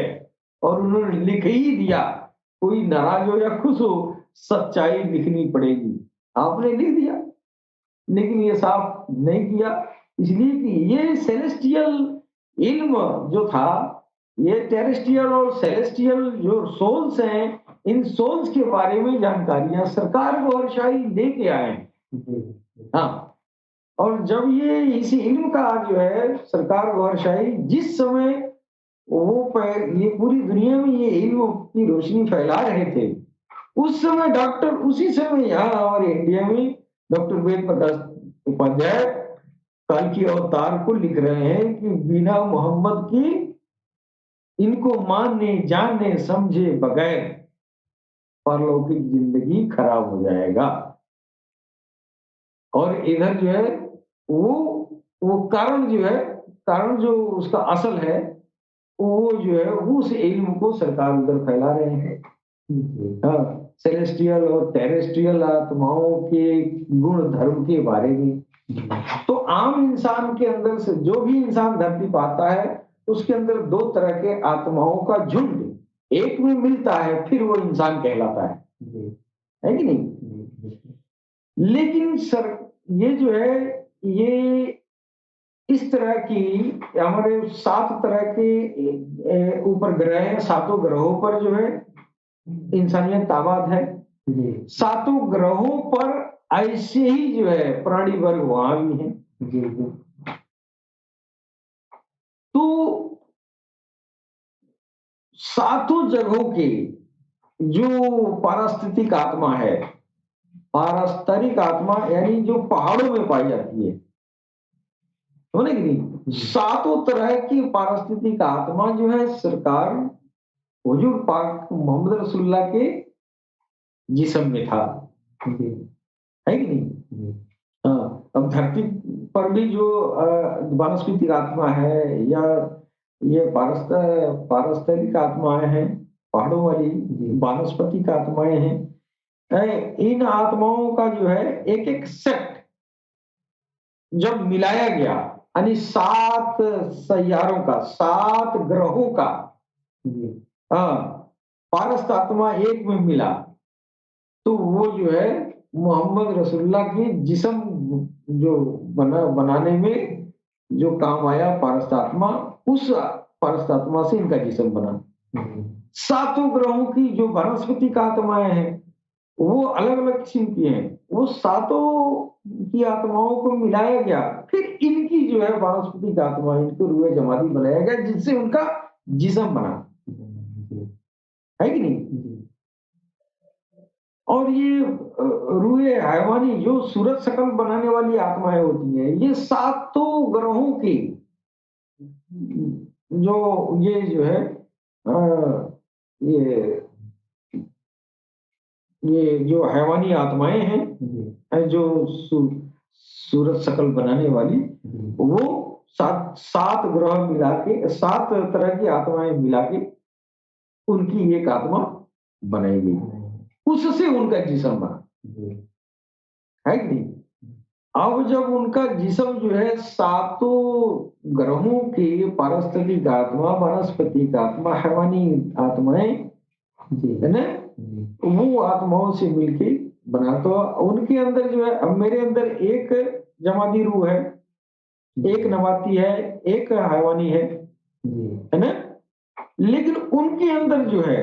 और उन्होंने लिख ही दिया। कोई नाराज हो या खुश हो, सच्चाई लिखनी पड़ेगी, आपने लिख दिया। लेकिन ये साफ नहीं किया, इसलिए कि ये सेलेस्टियल इल्म जो था, ये टेरेस्ट्रियल और सेलेस्टियल जो सोल्स हैं, इन सोल्स के बारे में जानकारियां सरकार गौरशाही लेके आए हैं। जी, हाँ, और जब ये इस इल्म का जो है सरकार गौरशाही जिस समय ये पूरी दुनिया में ये इल्म की रोशनी फैला रहे थे, उस समय डॉक्टर, उसी समय यहाँ हमारे इंडिया में डॉक्टर वेद प्रकाश उपाध्याय काल की अवतार को लिख रहे हैं कि बिना मोहम्मद की, इनको मानने जानने समझे बगैर परलौकिक जिंदगी खराब हो जाएगा। और इधर जो है वो कारण जो है, कारण जो उसका असल है, वो जो है उस इल्म को सरकार उधर फैला रहे हैं। जी, हाँ, सेलेस्टियल और टेरेस्ट्रियल आत्माओं के गुण धर्म के बारे में। तो आम इंसान के अंदर से जो भी इंसान धरती पाता है, उसके अंदर दो तरह के आत्माओं का झुंड एक में मिलता है, फिर वो इंसान कहलाता जी, है कि नहीं? जी, बिल्कुल। लेकिन सर, ये जो है, ये इस तरह की हमारे 7 तरह के ऊपर ग्रह हैं, 7 ग्रहों पर जो है इंसानियत आबाद है। जी, 7 ग्रहों पर ऐसे ही जो है प्राणी वर्ग वहां भी है। जी, जी, तो 7 जगहों के जो पारिस्थितिक आत्मा है, पारस्परिक आत्मा यानी जो पहाड़ों में पाई जाती है, समझे कि नहीं? 7 तरह की पारिस्थितिक आत्मा जो है सरकार हुजूर पाक मोहम्मद रसूलुल्लाह के जिस्म में था, जी, है कि नहीं? जी, हाँ, अब धरती पर भी जो वानस्पतिक आत्मा है, या ये पारस्परिक आत्माएं हैं, पहाड़ों वाली वानस्पतिक आत्माएं हैं, इन आत्माओं का जो है एक एक सेट जब मिलाया गया, यानी 7 सैयारों का, 7 ग्रहों का, जी, हाँ, पारस आत्मा एक में मिला, तो वो जो है मोहम्मद रसूलुल्लाह की जिस्म जो बनाने में जो काम आया पारस आत्मा, उस पारस आत्मा से इनका जिस्म बना। जी, 7 ग्रहों की जो वनस्पतिक आत्माएं हैं, वो अलग अलग किस्म की हैं, वो 7 की आत्माओं को मिलाया गया, फिर इनकी जो है वनस्पतिक आत्मा, इनको रूह जमाती बनाया गया, जिससे उनका जिस्म बना, जी, है कि नहीं? जी, और ये रूह हैवानी जो सूरत शकल बनाने वाली आत्माएं होती हैं, ये 7 ग्रहों की जो ये जो है ये ये जो हैवानी आत्माएं हैं, जी, जो सूरत शकल बनाने वाली, जी, वो 7 ग्रह मिला के, 7 तरह की आत्माएं मिला के उनकी एक आत्मा बनाई गई, उससे उनका जिस्म बना, जी, है कि नहीं? अब जब उनका जिस्म जो है 7 ग्रहों के पारस्परिक आत्मा, वनस्पतिक आत्मा, हैवानी आत्माएं, जी, है ना, जी, वो आत्माओं से मिलके बना, तो उनके अंदर जो है, अब मेरे अंदर एक जमाती रूह है, एक नबाती है, एक हैवानी है ना? लेकिन उनके अंदर जो है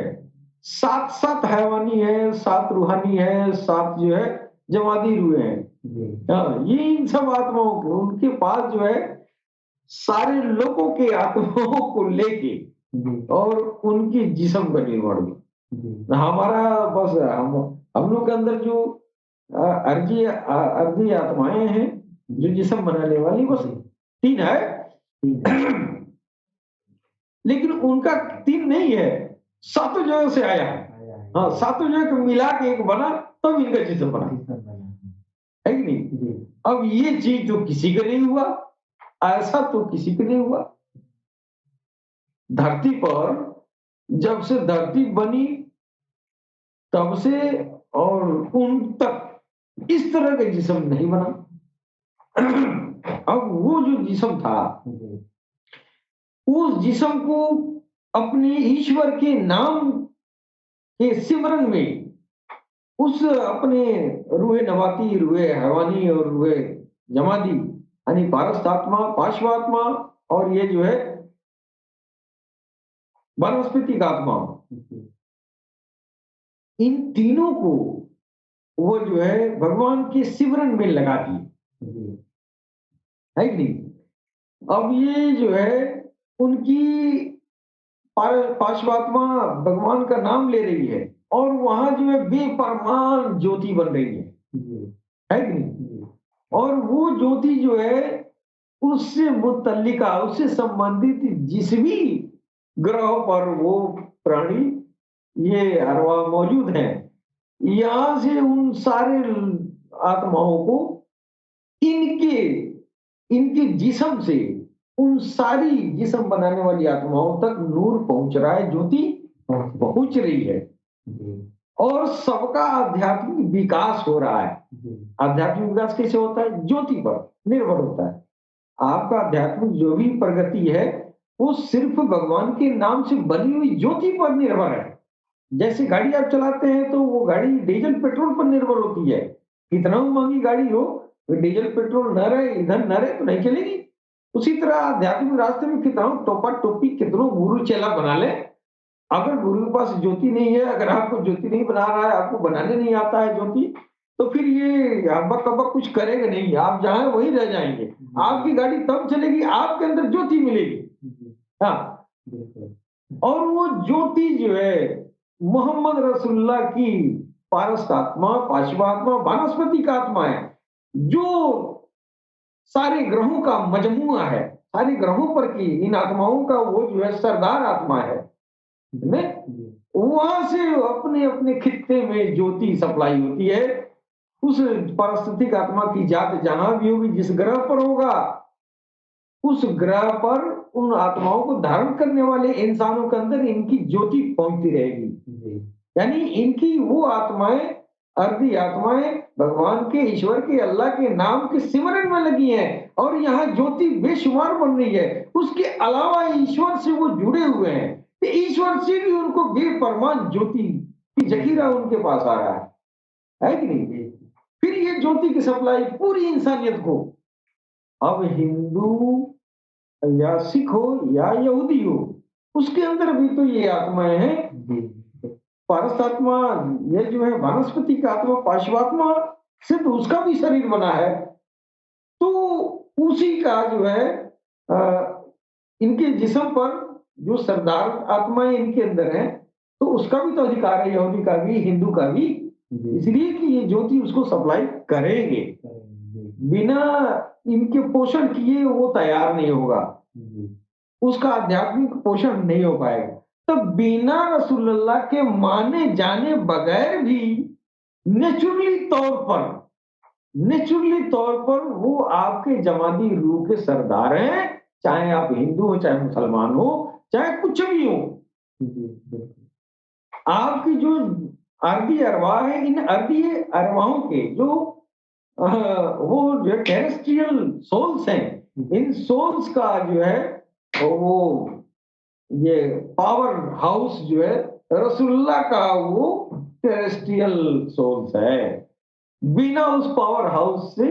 7 हैवानी है, 7 रूहानी है, 7 जो है जमाती रूह है। जी, हाँ, ये इन सब आत्माओं के, उनके पास जो है सारे लोगों के आत्माओं को लेके जी, और उनकी जिस्म का निर्माण हुआ। जी, हमारा बस हम लोग के अंदर जो अर्जी आत्माएं हैं, जो जिस्म बनाने वाली, बस 3 है। ठीक है। लेकिन उनका 3 नहीं है, 7 जगह से आया है। आया है। हाँ, 7 जगह को मिला के एक बना, तब इनका जिस्म बना, किसका बना? है कि नहीं? जी, अब ये चीज जो किसी का नहीं हुआ, ऐसा तो किसी को नहीं हुआ धरती पर। जब से धरती बनी तब से और उन तक इस तरह का जिस्म नहीं बना। अब वो जो जिस्म था उस जिस्म को अपने ईश्वर के नाम के सिमरन में उस अपने रूहे नबाती, रूहे हैवानी और रूहे जमादी यानी पारस्तात्मा, पार्श्वात्मा और ये जो है वानस्पतिक आत्मा, इन तीनों को वो जो है भगवान के सिमरन में लगा दिए, है कि नहीं। अब ये जो है उनकी पार्श्वात्मा भगवान का नाम ले रही है और वहां जो है बेपरमान ज्योति बन रही है कि नहीं। और वो ज्योति जो है उससे मुतल्लिका, उससे संबंधित जिस भी ग्रह पर वो प्राणी ये अरवा मौजूद हैं, यहां से उन सारे आत्माओं को इनके इनके जिस्म से उन सारी जिस्म बनाने वाली आत्माओं तक नूर पहुंच रहा है, ज्योति पहुंच रही है और सबका आध्यात्मिक विकास हो रहा है। आध्यात्मिक विकास कैसे होता है? ज्योति पर निर्भर होता है। आपका आध्यात्मिक जो भी प्रगति है वो सिर्फ भगवान के नाम से बनी हुई ज्योति पर निर्भर है। जैसे गाड़ी आप चलाते हैं तो वो गाड़ी डीजल पेट्रोल पर निर्भर होती है। कितना महंगी गाड़ी हो, डीजल पेट्रोल न रहे, ईंधन न रहे तो नहीं चलेगी। उसी तरह आध्यात्मिक रास्ते में कितना टोपा टोपी कितनों गुरु चेला बना ले, अगर गुरु के पास ज्योति नहीं है, अगर आपको ज्योति नहीं बना रहा है, आपको बनाने नहीं आता है ज्योति, तो फिर ये अब्बक अब्बक कुछ करेगा नहीं, आप जहां वहीं रह जाएंगे। आपकी गाड़ी तब चलेगी आपके अंदर ज्योति मिलेगी। हाँ, और वो ज्योति जो है मोहम्मद रसूलुल्लाह की पारस आत्मा, पार्श्वात्मा, वानस्पतिक आत्मा है, जो सारे ग्रहों का मजमुआ है, सारे ग्रहों पर की इन आत्माओं का वो जो है सरदार आत्मा है। वहां से अपने अपने खित्ते में ज्योति सप्लाई होती है। उस पारस्थितिक आत्मा की जात जहां भी होगी, जिस ग्रह पर होगा, उस ग्रह पर उन आत्माओं को धारण करने वाले इंसानों के अंदर इनकी ज्योति पहुंचती रहेगी। यानी इनकी वो आत्माएं, अर्धी आत्माएं भगवान के, ईश्वर के, अल्लाह के नाम के सिमरन में लगी हैं और यहाँ ज्योति बेशुमार बन रही है। उसके अलावा ईश्वर से वो जुड़े हुए हैं, ईश्वर से भी उनको बेपरमान ज्योति की जखीरा उनके पास आ रहा है कि नहीं। फिर ये ज्योति की सप्लाई पूरी इंसानियत को, अब हिंदू या सिख हो या यहूदी हो, उसके अंदर भी तो ये आत्माएं हैं। पारस आत्मा, ये जो है वानस्पति का आत्मा, पार्श्वात्मा से तो उसका भी शरीर बना है, तो उसी का जो है इनके जिस्म पर जो सरदार आत्माएं इनके अंदर है, तो उसका भी तो अधिकार है, यहूदी का भी, हिंदू का भी। इसलिए कि ये ज्योति उसको सप्लाई करेंगे, बिना इनके पोषण किए वो तैयार नहीं होगा, उसका आध्यात्मिक पोषण नहीं हो पाएगा। तो बिना रसूलुल्लाह के माने जाने बगैर भी नेचुरली तौर पर वो आपके जमाती रूह के सरदार हैं, चाहे आप हिंदू हो, चाहे मुसलमान हो, चाहे कुछ भी हो। आपकी जो अर्दी अरवाह है, इन अर्दी अरवाहों के जो वो जो टेरेस्ट्रियल सोल्स हैं, इन सोल्स का जो है वो ये पावर हाउस जो है रसूलुल्लाह का, वो टेरेस्ट्रियल सोल्स है। बिना उस पावर हाउस से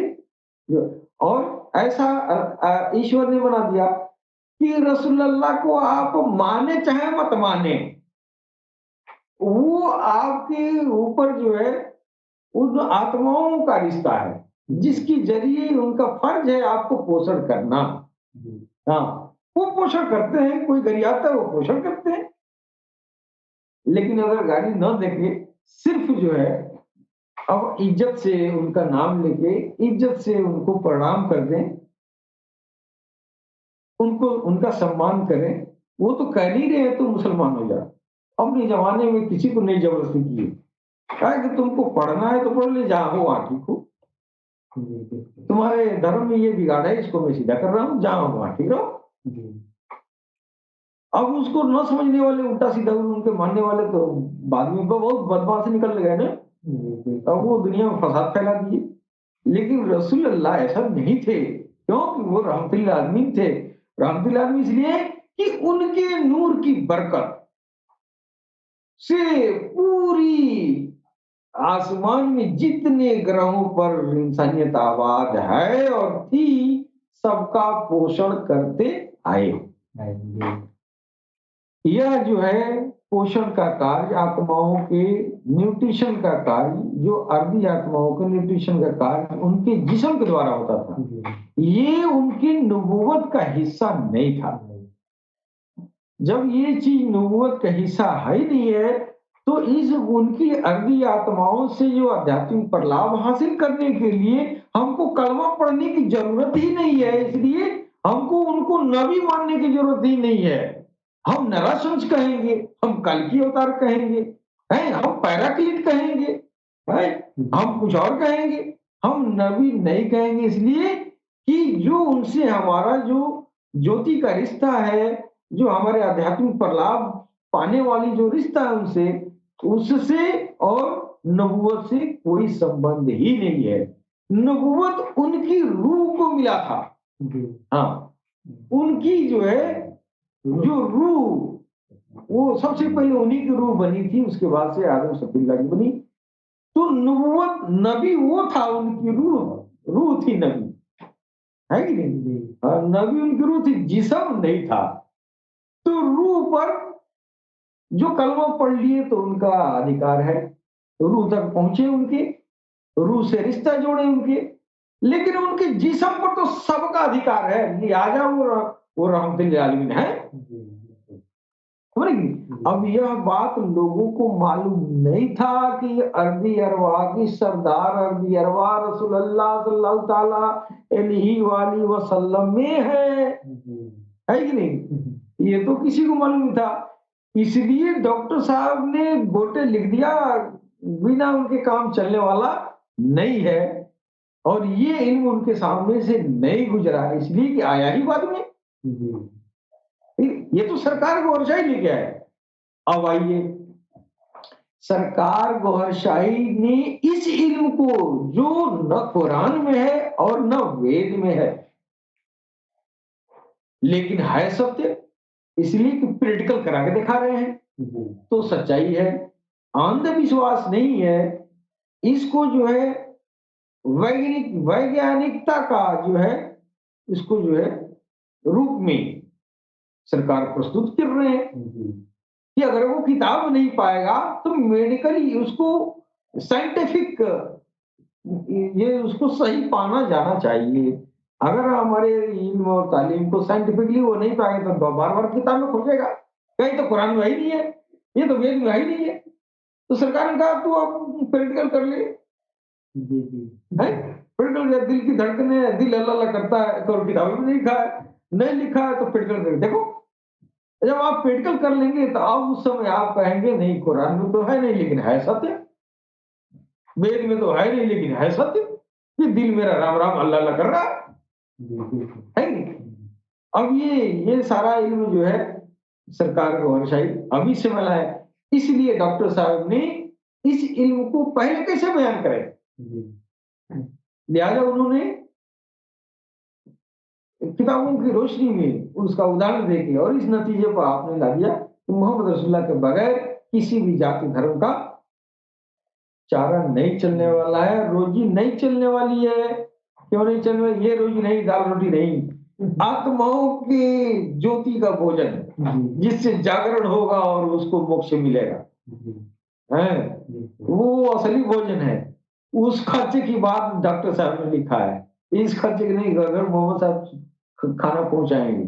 और ऐसा ईश्वर ने बना दिया कि रसूलुल्लाह को आप माने चाहे मत माने, वो आपके ऊपर जो है उन आत्माओं का रिश्ता है, जिसकी जरिए उनका फर्ज है आपको पोषण करना। हाँ, वो पोषण करते हैं, कोई गरियाता है वो पोषण करते हैं, लेकिन अगर गाड़ी न देखे, सिर्फ जो है अब इज्जत से उनका नाम लेके इज्जत से उनको प्रणाम कर दें, उनको उनका सम्मान करें, वो तो कह नहीं रहे तो मुसलमान हो जाए। अपने जमाने में किसी को नहीं जबरदस्ती की, कहा कि तुमको पढ़ना है तो पढ़ ले, जहां हो वहां ठीक हो, जी, बिल्कुल। तुम्हारे धर्म में ये बिगाड़ है, इसको मैं सीधा कर रहा हूँ, जाओ वहां ठीक रहो। जी, अब उसको न समझने वाले, उल्टा सीधा उनके मानने वाले तो बाद में बहुत बदमाश निकल गए ना। जी, अब बिल्कुल। वो दुनिया में फसाद फैला दिए। लेकिन रसूल अल्लाह ऐसा नहीं थे, क्योंकि वो रहमतुल आलमीन थे। रहमतुल आलमीन इसलिए कि उनके नूर की बरकत से पूरी आसमान में जितने ग्रहों पर इंसानियत आबाद है और थी, सबका पोषण करते आए। हाँ जी, यह जो है पोषण का कार्य, आत्माओं के न्यूट्रिशन का कार्य, जो अर्धी आत्माओं के न्यूट्रिशन का कार्य उनके जिस्म के द्वारा होता था, जी, ये उनकी नबूवत का हिस्सा नहीं था। जब ये चीज नबूवत का हिस्सा है ही नहीं है, तो इस उनकी अर्धी आत्माओं से जो आध्यात्मिक प्रलाभ हासिल करने के लिए हमको कलमा पढ़ने की जरूरत ही नहीं है। इसलिए हमको उनको नबी मानने की जरूरत ही नहीं है। हम नराशंस कहेंगे, हम कल्कि अवतार कहेंगे, हैं, हम पैराक्लिट कहेंगे, हैं, हम कुछ और कहेंगे, हम नबी नहीं कहेंगे। इसलिए कि जो उनसे हमारा जो ज्योति का रिश्ता है, जो हमारे आध्यात्मिक प्रलाभ पाने वाली जो रिश्ता है उनसे, उससे और नबूवत से कोई संबंध ही नहीं है। नबूवत उनकी रूह को मिला था। जी, हाँ, उनकी जो है, जो रूह, वो सबसे पहले उन्हीं की रूह बनी थी, उसके बाद से आदम सफील्ला की बनी। तो नबूवत, नबी वो था, उनकी रूह, रूह थी नबी, है कि नहीं? जी, नबी उनकी रूह थी, जिस्म नहीं था। तो रूह पर जो कलमा पढ़ लिए तो उनका अधिकार है, रूह तक पहुंचे उनके, रूह से रिश्ता जोड़े उनके। लेकिन उनके जिस्म पर तो सबका अधिकार है, लिहाजा वो रहमतुल आलमीन है। जी, बिल्कुल। समझेंगे? अब यह बात लोगों को मालूम नहीं था कि अर्दी अरवा की सरदार अर्दी अरवा रसूलुल्लाह सल्लल्लाहु ताला अलैहि वसल्लम में जी, है कि नहीं? ये तो किसी को मालूम नहीं था। इसलिए डॉक्टर साहब ने गोटे लिख दिया, बिना उनके काम चलने वाला नहीं है। और ये इल्म उनके सामने से नहीं गुजरा, इसलिए कि आया ही बाद में। जी, ये तो सरकार को वर्षा ही लेके आए। अब आइए, सरकार गौहरशाही ने इस इल्म को, जो न कुरान में है और न वेद में है, लेकिन है सत्य, इसलिए कि प्रैक्टिकल करा के दिखा रहे हैं, जी, तो सच्चाई है, अंधविश्वास नहीं है। इसको जो है वैज्ञानिकता का जो है, इसको जो है रूप में सरकार प्रस्तुत कर रहे हैं जी, कि अगर वो किताब नहीं पाएगा तो मेडिकली उसको साइंटिफिक, ये उसको सही पाना जाना चाहिए। अगर हमारे इल्म और तालीम को साइंटिफिकली वो नहीं पाएगा तो बार बार किताब में खोजेगा, कहीं तो कुरान में ही नहीं है, ये तो वेद में ही नहीं है। तो सरकार ने कहा तू अब प्रैक्टिकल कर ले, जी, जी, है प्रैक्टिकल। दिल की धड़कने, दिल अल्लाह अल्लाह करता है तो किताबों में नहीं लिखा है, नहीं लिखा है तो प्रैक्टिकल कर देखो। जब आप प्रैक्टिकल कर लेंगे तो अब उस समय आप कहेंगे नहीं कुरान में तो है नहीं लेकिन है सत्य, वेद में तो है नहीं लेकिन है सत्य, कि दिल मेरा राम राम अल्लाह अल्लाह कर रहा जी, बिल्कुल। है नहीं? अब ये सारा इल्म जो है सरकार को हरशाई अभी से मिला है। इसलिए डॉक्टर साहब ने इस इल्म को पहले कैसे बयान करें, जी, लिहाजा उन्होंने किताबों की रोशनी में उसका उदाहरण देके और इस नतीजे पर आपने ला दिया कि मोहम्मद रसूलुल्लाह के बगैर किसी भी जाति धर्म का चारा नहीं चलने वाला है, रोजी नहीं चलने वाली है। क्यों नहीं चलने वाली? ये रोजी नहीं, दाल रोटी नहीं, आत्माओं की ज्योति का भोजन, जी, जिससे जागरण होगा और उसको मोक्ष मिलेगा, जी, है बिल्कुल। वो असली भोजन है। उस खर्चे की बात डॉक्टर साहब ने लिखा है, इस खर्चे की नहीं, अगर मोहम्मद साहब खाना पहुंचाएंगे।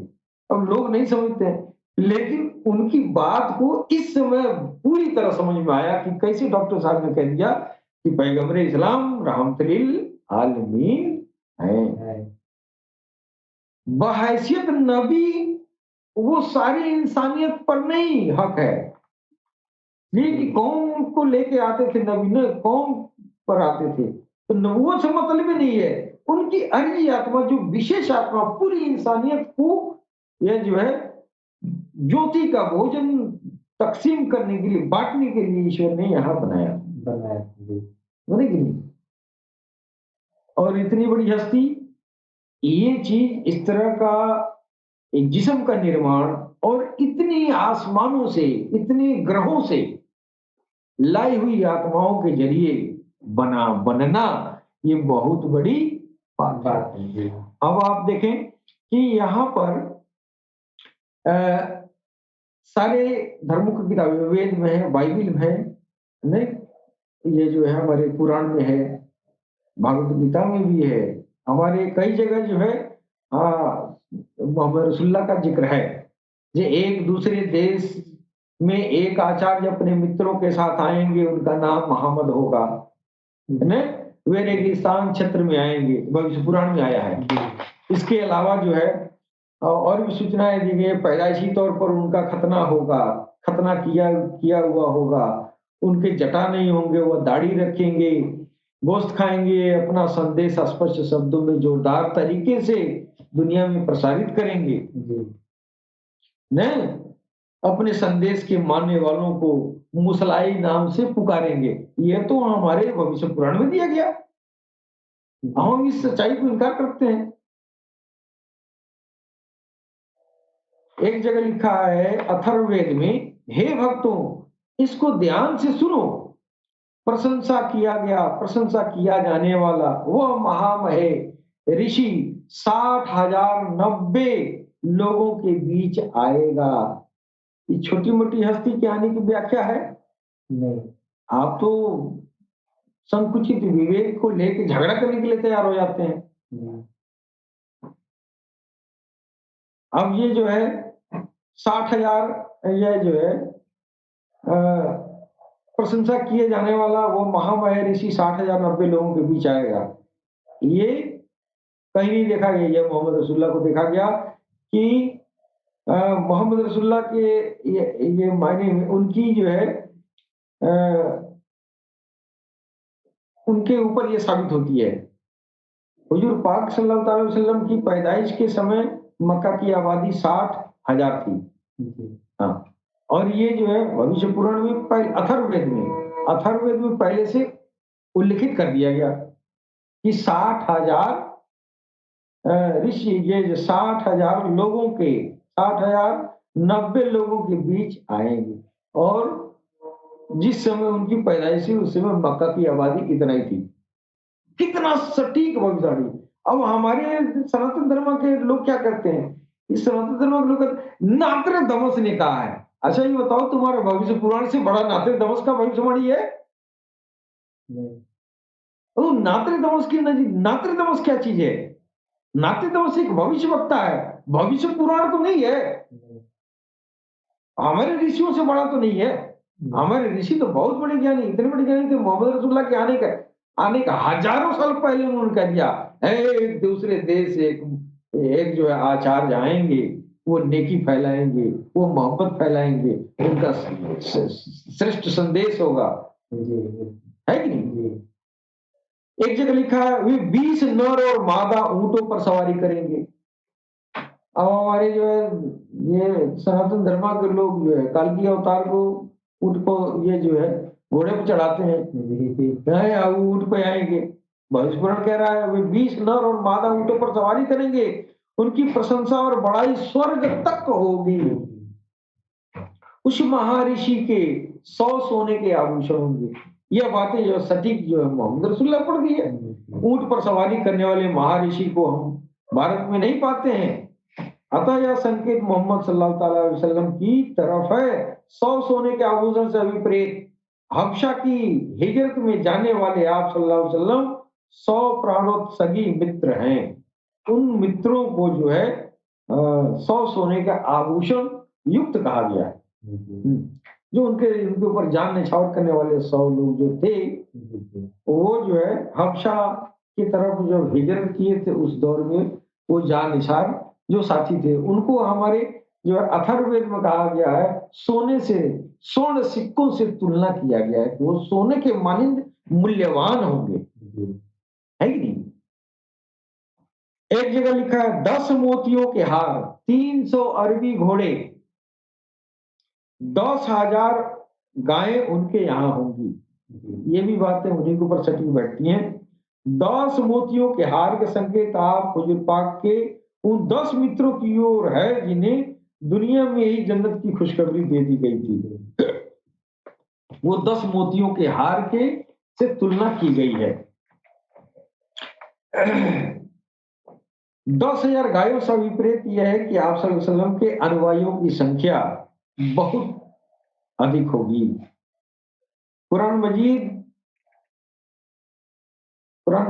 अब लोग नहीं समझते हैं, लेकिन उनकी बात को इस समय पूरी तरह समझ में आया कि कैसे डॉक्टर साहब ने कह दिया कि पैगंबर इस्लाम रहमतुल आलमीन है, है। बहैसियत नबी वो सारी इंसानियत पर नहीं हक है। ये कि कौम को लेके आते थे नबी, न कौम पर आते थे, तो नबूवत से मतलब ही नहीं है। उनकी अर्जी आत्मा जो विशेष आत्मा पूरी इंसानियत को यह जो है ज्योति का भोजन तकसीम करने के लिए, बांटने के लिए ईश्वर ने यहाँ बनाया। बनाया जी। बने कि नहीं? और इतनी बड़ी हस्ती, ये चीज इस तरह का एक जिस्म का निर्माण और इतनी आसमानों से, इतने ग्रहों से लाई हुई आत्माओं के जरिए बनना, ये बहुत बड़ी बात है। बात है जी। अब आप देखें कि यहाँ पर सारे धर्मों की किताबें, वेद में है, बाइबल में है, नहीं, ये जो है हमारे पुराण में है, भागवत गीता में भी है, हमारे कई जगह जो है मोहम्मद रसूलुल्लाह का जिक्र है। ये एक दूसरे देश में एक आचार्य अपने मित्रों के साथ आएंगे, उनका नाम मोहम्मद होगा, ने वे रेगिस्तान क्षेत्र में आएंगे, भविष्य पुराण में आया है। इसके अलावा जो है और भी सूचनाएं दी गई, पैदाइशी तौर पर उनका खतना होगा, खतना किया हुआ होगा, उनके जटा नहीं होंगे, वह दाढ़ी रखेंगे, गोश्त खाएंगे, अपना संदेश स्पष्ट शब्दों में जोरदार तरीके से दुनिया में प्रसारित करेंगे, नहीं, अपने संदेश के मानने वालों को मुसलाई नाम से पुकारेंगे। यह तो हमारे भविष्य पुराण में दिया गया। हम इस सच्चाई को इनकार करते हैं। एक जगह लिखा है अथर्ववेद में, हे भक्तों इसको ध्यान से सुनो, प्रशंसा किया जाने वाला वह महामहे ऋषि 60,090 लोगों के बीच आएगा। ये छोटी मोटी हस्ती के आने की व्याख्या है नहीं। आप तो संकुचित विवेक को लेकर झगड़ा करने के लिए तैयार हो जाते हैं। अब ये जो है 60,000, यह जो है प्रशंसा किए जाने वाला वो महामहे ऋषि 60,090 लोगों के बीच आएगा। ये कहीं नहीं देखा गया, ये मोहम्मद रसूलुल्लाह को देखा गया कि मोहम्मद रसूलुल्लाह के ये मायने में उनकी जो है उनके ऊपर ये साबित होती है। हुजूर पाक सल्लल्लाहु अलैहि वसल्लम की पैदाइश के समय मक्का की आबादी 60,000 थी। हाँ, और ये जो है भविष्य पुराण में अथर्ववेद में पहले से उल्लिखित कर दिया गया कि 60,000 ऋषि, ये जो 60,000 लोगों के 60,090 लोगों के बीच आएंगे, और जिस समय उनकी पैदाइश हुई उस समय मक्का की आबादी इतना ही थी। कितना सटीक भविष्यवाणी। अब हमारे सनातन धर्म के लोग क्या करते हैं, इस सनातन धर्म के लोग नात्रे दमस ने कहा है। अच्छा ये बताओ, तुम्हारे भविष्य पुराण से बड़ा नात्रे दमस का भविष्यवाणी है? तो नात्रे दमस की नात्रे दमस क्या चीज है? नात्रे दमस एक भविष्य वक्ता है, भविष्य पुराण तो नहीं है। हमारे ऋषियों से बड़ा तो नहीं है। हमारे ऋषि तो बहुत बड़े ज्ञानी, इतने बड़े ज्ञानी थे, मोहम्मद रसूलुल्लाह के आने का हजारों साल पहले उन्होंने कह दिया, एक दूसरे देश एक जो है आचार्य आएंगे, वो नेकी फैलाएंगे, वो मोहब्बत फैलाएंगे, उनका श्रेष्ठ संदेश होगा, है कि नहीं? एक जगह लिखा है वे 20 नर और मादा ऊंटों पर सवारी करेंगे। अब हमारे जो है ये सनातन धर्म के लोग जो है कल्कि अवतार को ऊंट को ये जो है घोड़े पर चढ़ाते हैं, ऊंट पे आएंगे। भविष्य पुराण कह रहा है वे 20 नर और मादा ऊंटों पर सवारी करेंगे, उनकी प्रशंसा और बड़ाई स्वर्ग तक होगी। उस महर्षि के 100 सोने के आभूषण होंगे। यह बातें जो सटीक जो है मोहम्मद रसूलुल्लाह पढ़ दी है। ऊंट पर सवारी करने वाले महर्षि को हम भारत में नहीं पाते हैं, अतः यह संकेत मोहम्मद सल्लल्लाहु अलैहि वसल्लम की तरफ है। 100 सोने के आभूषण से अभिप्रेत हबशा की हिजरत में जाने वाले आप सल्लल्लाहु अलैहि वसल्लम 100 प्राणोत्सगी मित्र हैं। उन मित्रों को जो है 100 सोने का आभूषण युक्त कहा गया है। जो उनके ऊपर जान निछावर करने वाले 100 लोग जो थे, वो जो है हबशा की तरफ जो हिजरत किए थे उस दौर में, वो जान निछावर जो साथी थे, उनको हमारे जो है अथर्ववेद में कहा गया है सोने से, स्वर्ण सिक्कों से तुलना किया गया है कि वो सोने के मानिंद मूल्यवान होंगे। है कि नहीं? एक जगह लिखा है 10 मोतियों के हार, 300 अरबी घोड़े, 10,000 गायें उनके यहाँ होंगी। ये भी बातें उन्हीं के ऊपर सटी बैठती हैं। 10 मोतियों के हार के संकेत आप हुजूर पाक के उन 10 मित्रों की ओर है जिन्हें दुनिया में ही जन्नत की खुशखबरी दे दी गई थी। वो 10 मोतियों के हार के से तुलना की गई है। 10,000 गायों से विपरीत यह है कि आप सल्लल्लाहु अलैहि वसल्लम के अनुयायियों की संख्या बहुत अधिक होगी। कुरान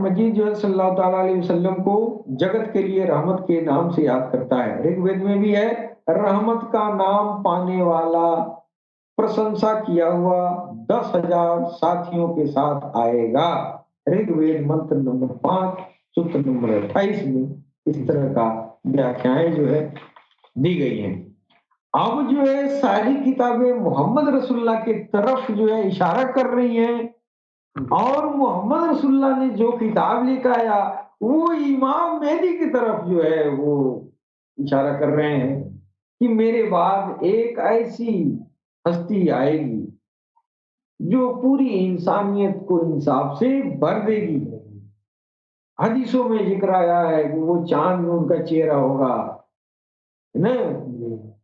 मजीद जो है सल्लल्लाहु ताला अलैहि वसल्लम को जगत के लिए रहमत के नाम से याद करता है। ऋग्वेद में भी है, रहमत का नाम पाने वाला प्रशंसा किया हुआ 10,000 साथियों के साथ आएगा। ऋग्वेद मंत्र नंबर 5 सूत्र नंबर 28 में इस तरह का व्याख्याएं जो है दी गई हैं। अब जो है सारी किताबें मोहम्मद रसूलुल्लाह की तरफ जो है इशारा कर रही हैं और मोहम्मद रसूलुल्लाह ने जो किताब लिखाया वो इमाम मेहदी की तरफ जो है वो इशारा कर रहे हैं कि मेरे बाद एक ऐसी हस्ती आएगी जो पूरी इंसानियत को इंसाफ से भर देगी। हदीसों में जिक्र आया है कि वो चांद में उनका चेहरा होगा, है ना?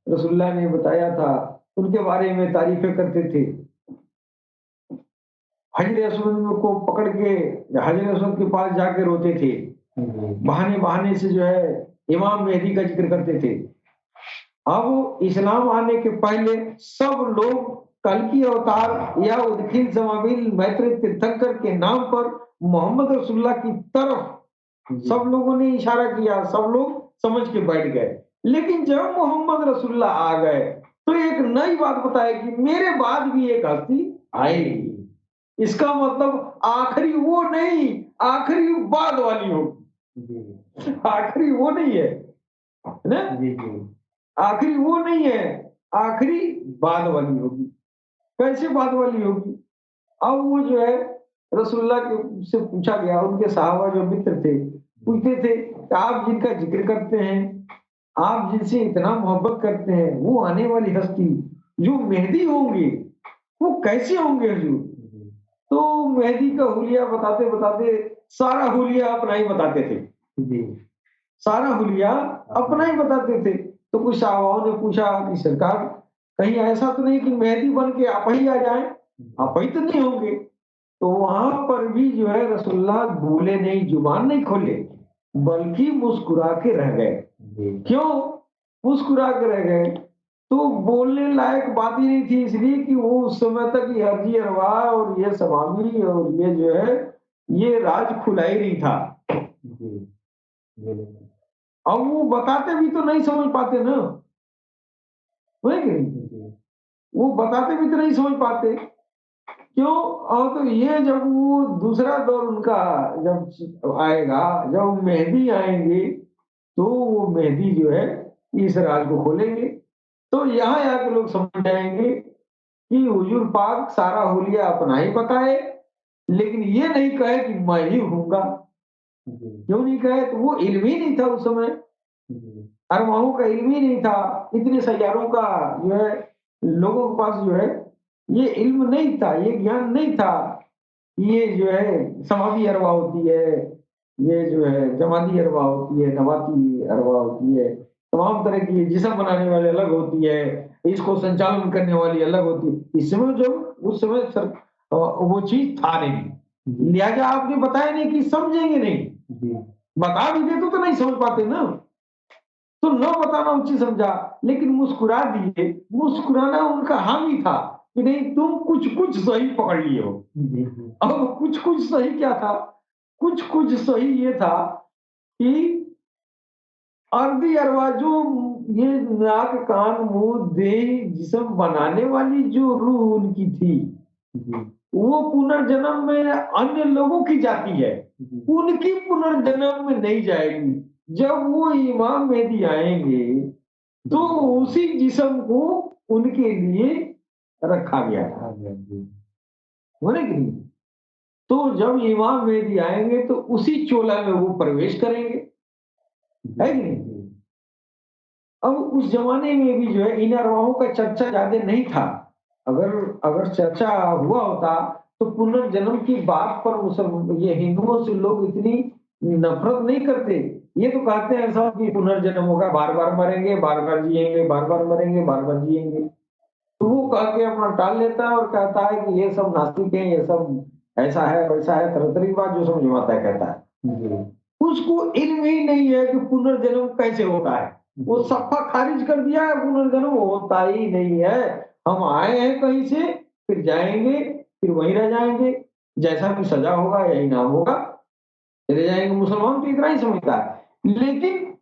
रसूलुल्लाह ने बताया था, उनके बारे में तारीफें करते थे। हजर असवद को पकड़ के हजर असवद के पास जाके रोते थे, बहाने बहाने से जो है इमाम मेहदी का जिक्र करते थे। अब इस्लाम आने के पहले सब लोग कल की अवतार या उदखिल जमाविल मैत्री तीर्थंकर के नाम पर मोहम्मद रसूलुल्लाह की तरफ सब लोगों ने इशारा किया, सब लोग समझ के बैठ गए। लेकिन जब मोहम्मद रसूलुल्लाह आ गए तो एक नई बात बताई कि मेरे बाद भी एक हस्ती आएगी। इसका मतलब आखिरी वो नहीं, आखिरी बाद वाली होगी। आखिरी वो नहीं है ना, आखिरी वो नहीं है, आखिरी बाद वाली होगी। कैसे बाद वाली होगी? अब वो जो है रसूलुल्लाह के से पूछा गया, उनके सहाबा जो मित्र थे पूछते थे कि आप जिनका जिक्र करते हैं, आप जिनसे इतना मोहब्बत करते हैं, वो आने वाली हस्ती जो मेहदी होंगे वो कैसे होंगे हुजूर? तो मेहदी का हुलिया बताते बताते सारा हुलिया अपना ही बताते थे, सारा हुलिया अपना ही बताते थे। तो कुछ साहबाओं ने पूछा कि सरकार कहीं ऐसा तो नहीं कि मेहदी बन के आप ही आ जाएं, आप ही तो नहीं होंगे? तो वहां पर भी जो है रसूलुल्लाह बोले नहीं, जुबान नहीं खोले, बल्कि मुस्कुरा के रह गए। क्यों मुस्कुरा के रह गए? तो बोलने लायक बात ही नहीं थी, इसलिए कि वो उस समय तक ये हर्जी अरवा और ये समामी और ये जो है ये राज खुला ही नहीं था। अब वो बताते भी तो नहीं समझ पाते ना, है कि नहीं? वो बताते भी तो नहीं समझ पाते। क्यों? और तो ये जब वो दूसरा दौर उनका जब आएगा, जब मेहदी आएंगे, तो वो मेहदी जो है इस राज को खोलेंगे। तो यहाँ आके लोग समझ जाएंगे कि हुजूर पाक सारा हुलिया अपना ही बताए, लेकिन ये नहीं कहे कि मैं ही हूँगा। क्यों नहीं कहे? तो वो इल्म ही नहीं था उस समय, अरवाहों का इल्म ही नहीं था, इतने सैयारों का जो है लोगों के पास जो है ये इल्म नहीं था, ये ज्ञान नहीं था। ये जो है समाधी अरवा होती है, ये जो है जमाती अरवा होती है, नबाती अरवा होती है, तमाम तरह की जिस्म बनाने वाले अलग होती है, इसको संचालन करने वाली अलग होती है। इस समय जब उस समय वो चीज था नहीं, लिहाजा आपने बताया नहीं कि समझेंगे नहीं। बता भी दे तो नहीं समझ पाते ना, तो न बताना उचित समझा, लेकिन मुस्कुरा दिए। मुस्कुराना उनका हामी था कि नहीं तुम कुछ कुछ सही पकड़ लिए हो। अब कुछ कुछ सही क्या था? कुछ कुछ सही ये था कि अर्दी अरवा जो ये नाक कान मुंह देह जिस्म बनाने वाली जो रूह उनकी थी, वो पुनर्जन्म में अन्य लोगों की जाती है, उनकी पुनर्जन्म में नहीं जाएगी। जब वो इमाम मेहदी आएंगे तो उसी जिस्म को उनके लिए रखा गया था, बोले कि नहीं? तो जब इमाम मेहदी आएंगे तो उसी चोला में वो प्रवेश करेंगे, है कि नहीं? अब उस जमाने में भी जो है इन अरवाहों का चर्चा ज्यादा नहीं था। अगर अगर चर्चा हुआ होता तो पुनर्जन्म की बात पर ये हिंदुओं से लोग इतनी नफरत नहीं करते। ये तो कहते हैं सब कि पुनर्जन्म होगा, बार बार मरेंगे, बार बार जिएंगे, बार बार मरेंगे, बार बार जिएंगे। तो वो कह के अपना टाल लेता है और कहता है कि ये सब नास्तिक है, ये सब ऐसा है वैसा है, तरह तरह की बात जो समझ में आता है कहता है। उसको इल्म ही नहीं है कि पुनर्जन्म कैसे होता है। वो सफ़ा खारिज कर दिया है, पुनर्जन्म होता ही नहीं है। हम आए हैं कहीं से, फिर जाएंगे, फिर वहीं रह जाएंगे, जैसा भी सजा होगा या इनाम होगा चले जाएंगे। मुसलमान तो इतना ही समझता है, लेकिन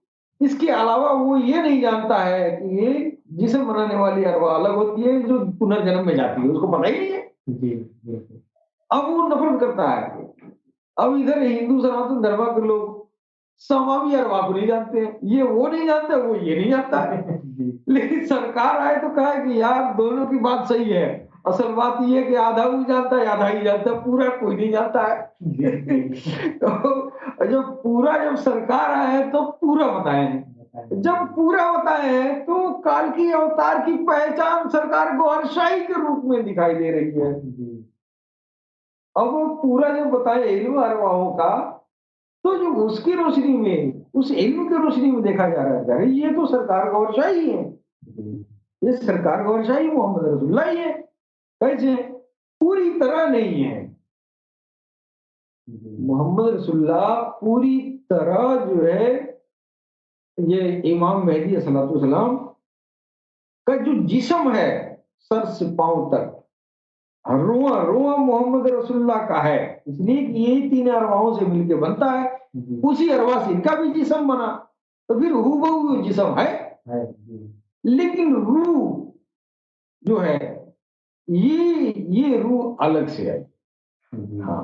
इसके अलावा वो ये नहीं जानता है कि ये जिसे मनाने वाली अरवाह अलग होती है जो पुनर्जन्म में जाती है, उसको पता ही नहीं है। जी, अब वो नफरत करता है। अब इधर हिंदू सनातन धर्म के लोग समावी अरवा को नहीं जानते हैं, ये वो नहीं जानता, वो ये नहीं जानता है। लेकिन सरकार आए तो कहा कि यार दोनों की बात सही है। असल बात ये है कि आधा वो जानता है, आधा ही जानता है, पूरा कोई नहीं जानता है। तो जब पूरा जब सरकार आए है तो पूरा बताए हैं। जब पूरा बताए हैं तो काल की अवतार की पहचान सरकार को हर्षाई के रूप में दिखाई दे रही है। अब वो पूरा जब बताए इल्म अरवाहों का, तो जो उसकी रोशनी में, उस इल्म की रोशनी में देखा जा रहा है, अरे ये तो सरकार गौरशाही है, ये सरकार गौरशाही मोहम्मद रसूलुल्लाह ही है। कैसे? पूरी तरह नहीं है। मोहम्मद रसूलुल्लाह पूरी तरह जो है ये इमाम मेहदी अलैहिस्सलाम का जो जिस्म है सर से पांव तक, रोआ रोआ मोहम्मद रसूलुल्लाह का है, इसलिए कि यही तीन अरवाहों से मिलकर बनता है। उसी अरवा से इनका भी जिस्म बना, तो फिर हूबहू जिस्म है। लेकिन रूह जो है ये रूह अलग से है। हाँ,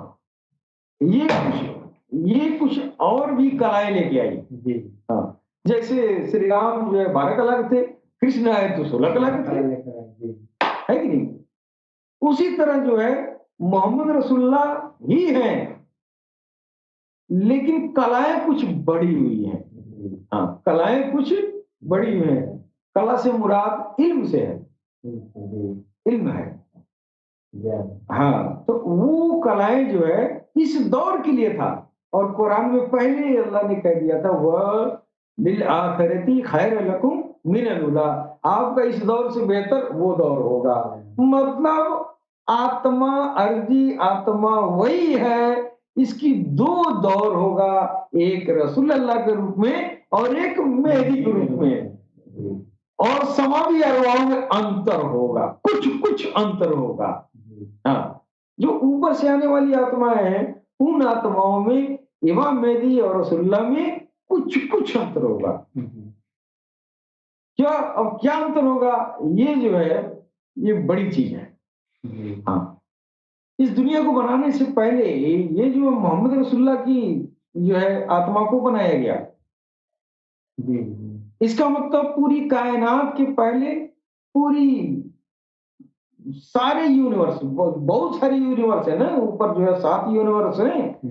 ये कुछ और भी कलाएं लेके आई। हाँ, जैसे श्री राम जो है 12 कला के थे, कृष्ण आए तो 16 कला के थे, है कि नहीं? उसी तरह जो है मोहम्मद रसूलुल्लाह ही है, लेकिन कलाएं कुछ बढ़ी हुई हैं। हाँ, कलाएं कुछ बढ़ी हुई हैं। कला से मुराद इल्म से है, इल्म है। हाँ, तो वो कलाएं जो है इस दौर के लिए था, और कुरान में पहले ही अल्लाह ने कह दिया था वह लिल आखिरती खैर लकुम मिनल उला, आपका इस दौर से बेहतर वो दौर होगा। मतलब आत्मा, अर्जी आत्मा वही है, इसकी दो दौर होगा, एक रसूल अल्लाह के रूप में और एक मेहदी के रूप में, और समावी अरवाहों में अंतर होगा, कुछ कुछ अंतर होगा। हाँ, जो ऊपर से आने वाली आत्माएं हैं उन आत्माओं में इमाम मेहदी और रसूलुल्लाह में कुछ कुछ अंतर होगा। क्या, अब क्या अंतर होगा? ये जो है ये बड़ी चीज है। हाँ, इस दुनिया को बनाने से पहले ये जो मोहम्मद रसूलुल्लाह की जो है आत्मा को बनाया गया, इसका मतलब पूरी कायनात के पहले पूरी सारे यूनिवर्स, बहुत सारे यूनिवर्स है ना, ऊपर जो है 7 यूनिवर्स हैं,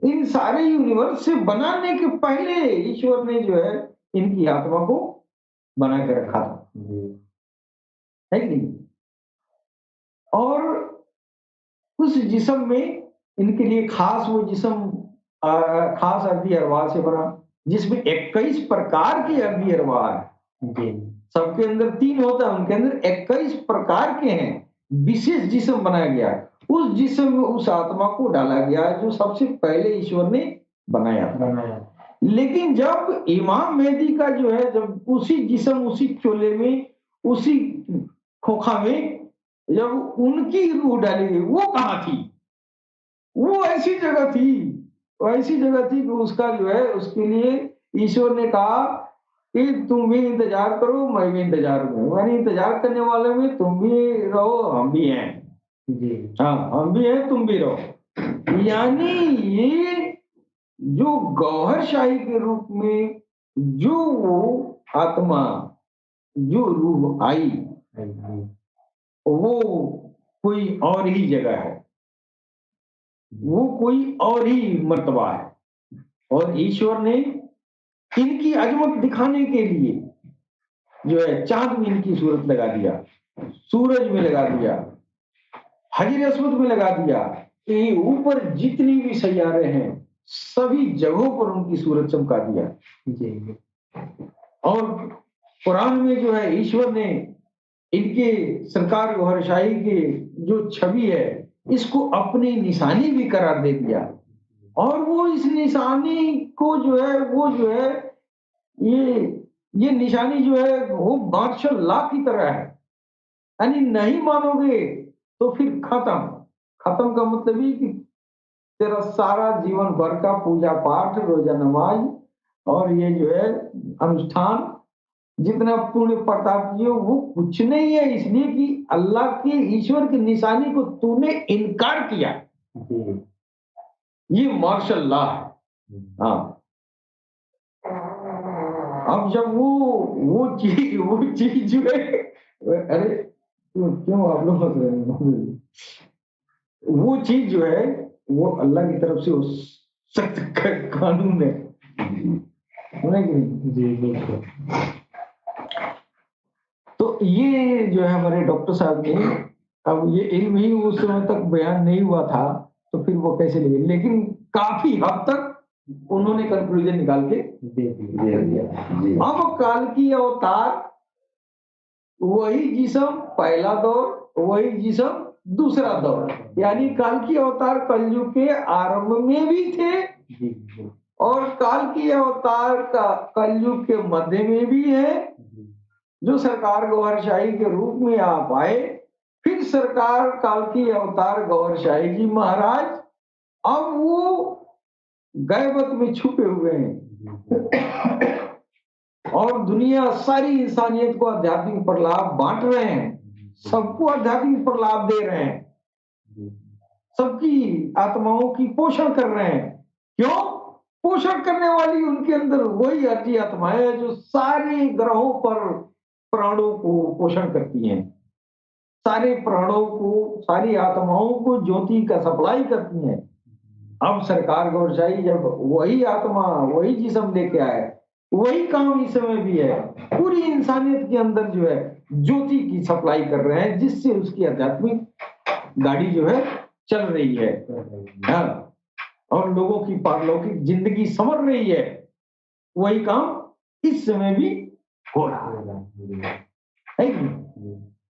इन सारे यूनिवर्स से बनाने के पहले ईश्वर ने जो है इनकी आत्मा को बना के रखा था, है कि नहीं? और उस जिस्म में इनके लिए खास वो जिस्म खास अर्दी अरवाह से बना, जिसमें 21 प्रकार की अर्दी अरवाह है। सबके अंदर 3 होता है, उनके अंदर 21 प्रकार के हैं, विशेष जिस्म बनाया गया। उस जिस्म में उस आत्मा को डाला गया जो सबसे पहले ईश्वर ने बनाया था। लेकिन जब इमाम मेहदी का जो है, जब उसी जिस्म, उसी चोले में, उसी खोखा में जब उनकी रूह डाली गई, वो कहाँ थी? वो ऐसी जगह थी, वो ऐसी जगह थी कि उसका जो है उसके लिए ईश्वर ने कहा कि तुम भी इंतजार करो, मैं भी इंतजार करूं, यानी इंतजार करने वाले में तुम भी रहो, हम भी हैं। हाँ, हम भी हैं, तुम भी रहो। यानी ये जो गौहरशाही के रूप में जो वो आत्मा, जो रूह आई, वो कोई और ही जगह है। वो कोई और ही मर्तबा है। और ईश्वर ने इनकी अजमत दिखाने के लिए जो है चांद में इनकी सूरत लगा दिया, सूरज में लगा दिया, हजर अस्वद में लगा दिया। ये ऊपर जितनी भी सैयारे हैं सभी जगहों पर उनकी सूरत चमका दिया। जी और कुरान में जो है ईश्वर ने इनके सरकार गौहरशाही के जो छवि है इसको अपनी निशानी भी करार दे दिया। और वो इस निशानी को जो है वो जो है ये निशानी जो है वो मार्शल लॉ की तरह है। यानी नहीं मानोगे तो फिर खत्म। खत्म का मतलब ये कि तेरा सारा जीवन भर का पूजा पाठ, रोजा नमाज और ये जो है अनुष्ठान जितना पुण्य प्रताप किए वो कुछ नहीं है, इसलिए कि अल्लाह के ईश्वर की निशानी को तूने इनकार किया। जी ये मार्शल लॉ है। हाँ, अब जब वो चीज जो है, अरे क्यों आप लोग हंस रहे हैं? वो चीज जो है वो अल्लाह की तरफ से वो सख्त कानून है, है कि नहीं? जी बिल्कुल। तो ये जो है हमारे डॉक्टर साहब ने, अब ये इल्म ही उस समय तक बयान नहीं हुआ था तो फिर वो कैसे लगे, लेकिन काफी हद तक उन्होंने कंक्लूजन निकाल के दे दिया। अब काल की अवतार वही जिस्म पहला दौर, वही जिस्म दूसरा दौर, यानी काल की अवतार कलयुग के आरंभ में भी थे जी और काल की अवतार का कलयुग के मध्य में भी है, जो सरकार गौहरशाही के रूप में आप आए। फिर सरकार काल की अवतार गौहरशाही जी महाराज अब वो गैबत में छुपे हुए हैं और दुनिया सारी इंसानियत को आध्यात्मिक प्रलाप बांट रहे हैं, सबको आध्यात्मिक प्रलाप दे रहे हैं, सबकी आत्माओं की पोषण कर रहे हैं। क्यों पोषण करने वाली उनके अंदर वही अर्जी आत्मा है जो सारे ग्रहों पर प्राणों को पोषण करती हैं, सारे प्राणों को, सारी आत्माओं को ज्योति का सप्लाई करती हैं। अब सरकार गौरशाही जब वही आत्मा वही जिस्म लेके आए, वही काम इस समय भी है, पूरी इंसानियत के अंदर जो है ज्योति की सप्लाई कर रहे हैं, जिससे उसकी आध्यात्मिक गाड़ी जो है चल रही है। हाँ, और लोगों की पारलौकिक जिंदगी संवर रही है। वही काम इस समय भी हो रहा है कि नहीं?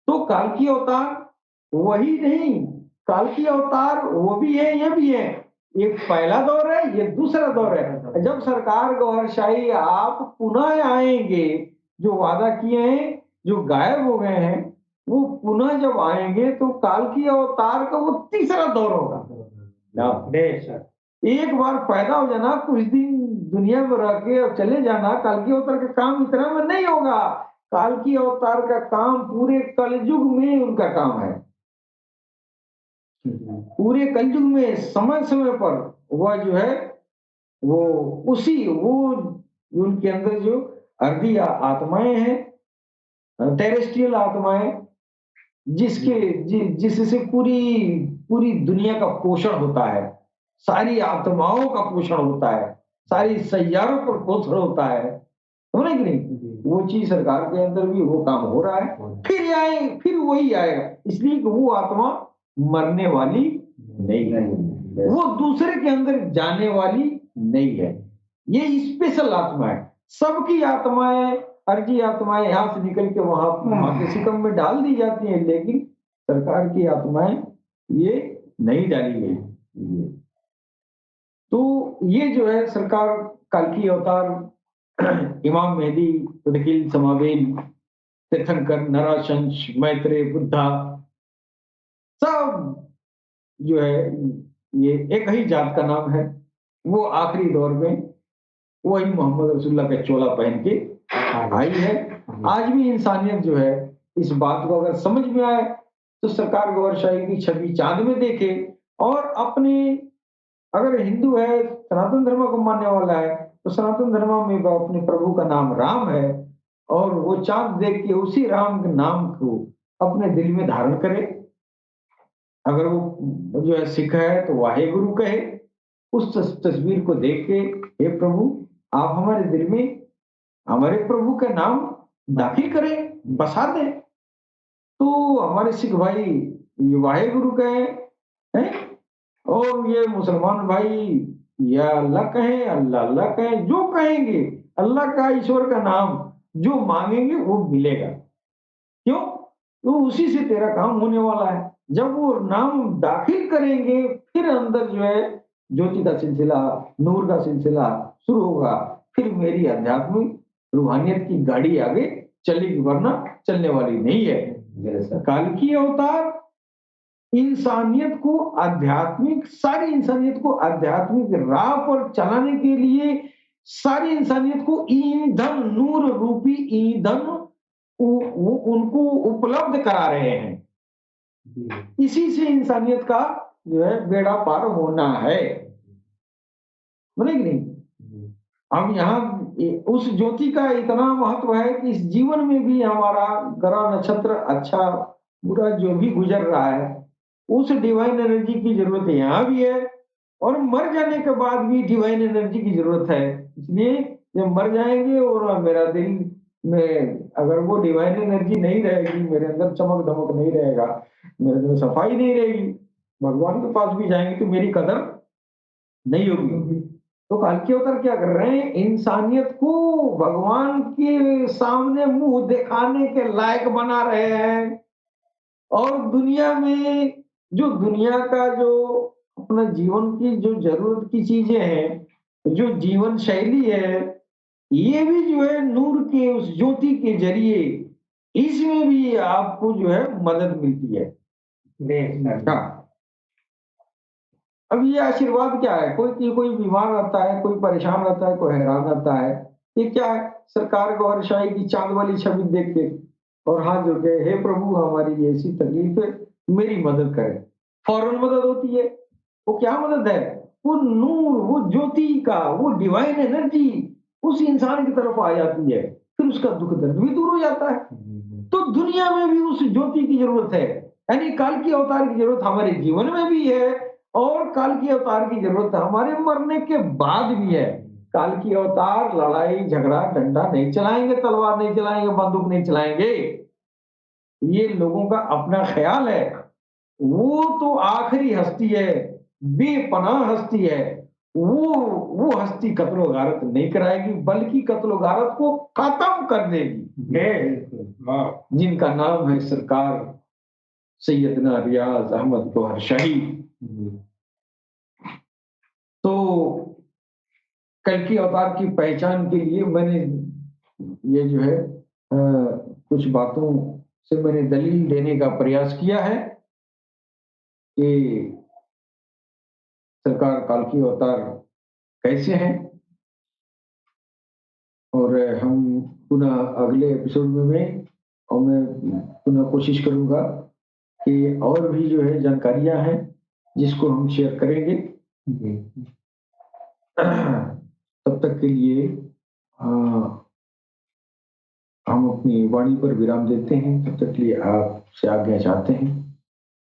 तो काल की अवतार वही नहीं, काल की अवतार वो भी है, ये भी है। ये पहला दौर है, ये दूसरा दौर है। जब सरकार गौहरशाही आप पुनः आएंगे, जो वादा किए हैं, जो गायब हो गए हैं, वो पुनः जब आएंगे तो काल की अवतार का वो तीसरा दौर होगा। एक बार पैदा हो जाना, कुछ दिन दुनिया में रह के और चले जाना, काल की अवतार का काम इतना में नहीं होगा। काल की अवतार का काम पूरे कलयुग में उनका काम है। पूरे कलयुग में समय समय पर वह जो है वो उनके अंदर जो अर्धी आत्माएं हैं, टेरेस्ट्रियल आत्माएं, जिससे पूरी पूरी दुनिया का पोषण होता है, सारी आत्माओं का पोषण होता है, सारी सैयारों पर पोषण होता है, समझ कि नहीं? वो चीज सरकार के अंदर भी वो काम हो रहा है। फिर वही आएगा, इसलिए कि वो आत्मा मरने वाली नहीं है, वो दूसरे के अंदर जाने वाली नहीं है। ये स्पेशल आत्मा है। सबकी आत्माएं, अर्जी आत्माएं यहाँ से निकल के वहां के सिकम में डाल दी जाती हैं, लेकिन सरकार की आत्माएं ये नहीं डाली गई। तो ये जो है सरकार काल की अवतार इमाम मेहदी, निखिल समावेल, तीर्थंकर, नराशंस, मैत्रेय, बुद्धा, सब जो है ये एक ही जात का नाम है। वो आखिरी दौर में वही मोहम्मद रसूलुल्लाह का चोला पहन के आई है। आज भी इंसानियत जो है इस बात को अगर समझ में आए तो सरकार गौरशाही की छवि चांद में देखे, और अपने अगर हिंदू है, सनातन धर्म को मानने वाला है, तो सनातन धर्म में वो अपने प्रभु का नाम राम है, और वो चांद देख के उसी राम के नाम को अपने दिल में धारण करे। अगर वो जो है सिख है तो वाहे गुरु कहे, उस तस्वीर को देख के हे प्रभु आप हमारे दिल में हमारे प्रभु का नाम दाखिल करें, बसा दें। तो हमारे सिख भाई ये वाहे गुरु कहे हैं, और ये मुसलमान भाई या अल्लाह कहें, अल्लाह अल्लाह कहें, जो कहेंगे अल्लाह का ईश्वर का नाम जो मांगेंगे वो मिलेगा। क्यों? तो उसी से तेरा काम होने वाला है। जब वो नाम दाखिल करेंगे फिर अंदर जो है ज्योति का सिलसिला, नूर का सिलसिला शुरू होगा। फिर मेरी आध्यात्मिक रूहानियत की गाड़ी आगे चलेगी, वरना चलने वाली नहीं है। मेरे साथ काल की अवतार इंसानियत को आध्यात्मिक, सारी इंसानियत को आध्यात्मिक राह पर चलाने के लिए सारी इंसानियत को ईंधन, नूर रूपी ईंधन वो उनको उपलब्ध करा रहे हैं। जी इसी से इंसानियत का जो है बेड़ा पार होना है, बोले कि नहीं? जी हम यहाँ उस ज्योति का इतना महत्व है कि इस जीवन में भी हमारा ग्रह नक्षत्र अच्छा बुरा जो भी गुजर रहा है, उस डिवाइन एनर्जी की जरूरत यहाँ भी है, और मर जाने के बाद भी डिवाइन एनर्जी की जरूरत है। इसलिए जब मर जाएंगे और मेरा दिल में अगर वो डिवाइन एनर्जी नहीं रहेगी, मेरे अंदर चमक दमक नहीं रहेगा, मेरे अंदर सफाई नहीं रहेगी, भगवान के पास भी जाएंगे तो मेरी कदर नहीं होगी। तो कल्कि अवतार क्या कर रहे हैं? इंसानियत को भगवान के सामने मुंह दिखाने के लायक बना रहे हैं, और दुनिया में जो दुनिया का जो अपना जीवन की जो जरूरत की चीजें हैं, जो जीवन शैली है, ये भी जो है नूर के उस ज्योति के जरिए इसमें भी आपको जो है मदद मिलती है। हाँ, अब ये आशीर्वाद क्या है? कोई बीमार रहता है, कोई परेशान रहता है, कोई हैरान रहता है, ये क्या है? सरकार गौर शाही की चांद वाली छवि देख के और हाथ जोड़ के हे प्रभु हमारी ये ऐसी तकलीफ है, मेरी मदद करें। फौरन मदद होती है। वो क्या मदद है? वो नूर, वो ज्योति का, वो डिवाइन एनर्जी उस इंसान की तरफ आ जाती है, फिर उसका दुख दर्द भी दूर हो जाता है। तो दुनिया में भी उस ज्योति की जरूरत है, यानी काल की अवतार की जरूरत हमारे जीवन में भी है, और काल की अवतार की जरूरत हमारे मरने के बाद भी है। काल की अवतार लड़ाई झगड़ा डंडा नहीं चलाएंगे, तलवार नहीं चलाएंगे, बंदूक नहीं चलाएंगे, ये लोगों का अपना ख्याल है। वो तो आखिरी हस्ती है, बेपनाह हस्ती है। वो हस्ती कत्लो गारत नहीं कराएगी, बल्कि कत्लो गारत को खत्म कर देगी। जिनका नाम है सरकार सैयदना रियाज अहमद गौहर शाही। तो कल्कि अवतार की पहचान के लिए मैंने ये जो है कुछ बातों से मैंने दलील देने का प्रयास किया है कि सरकार कल्कि अवतार कैसे हैं, और हम पुनः अगले एपिसोड में और मैं पुनः कोशिश करूंगा कि और भी जो है जानकारियां हैं जिसको हम शेयर करेंगे। तब तक के लिए हम अपनी वाणी पर विराम देते हैं। तब तक के लिए आपसे आज्ञा चाहते हैं।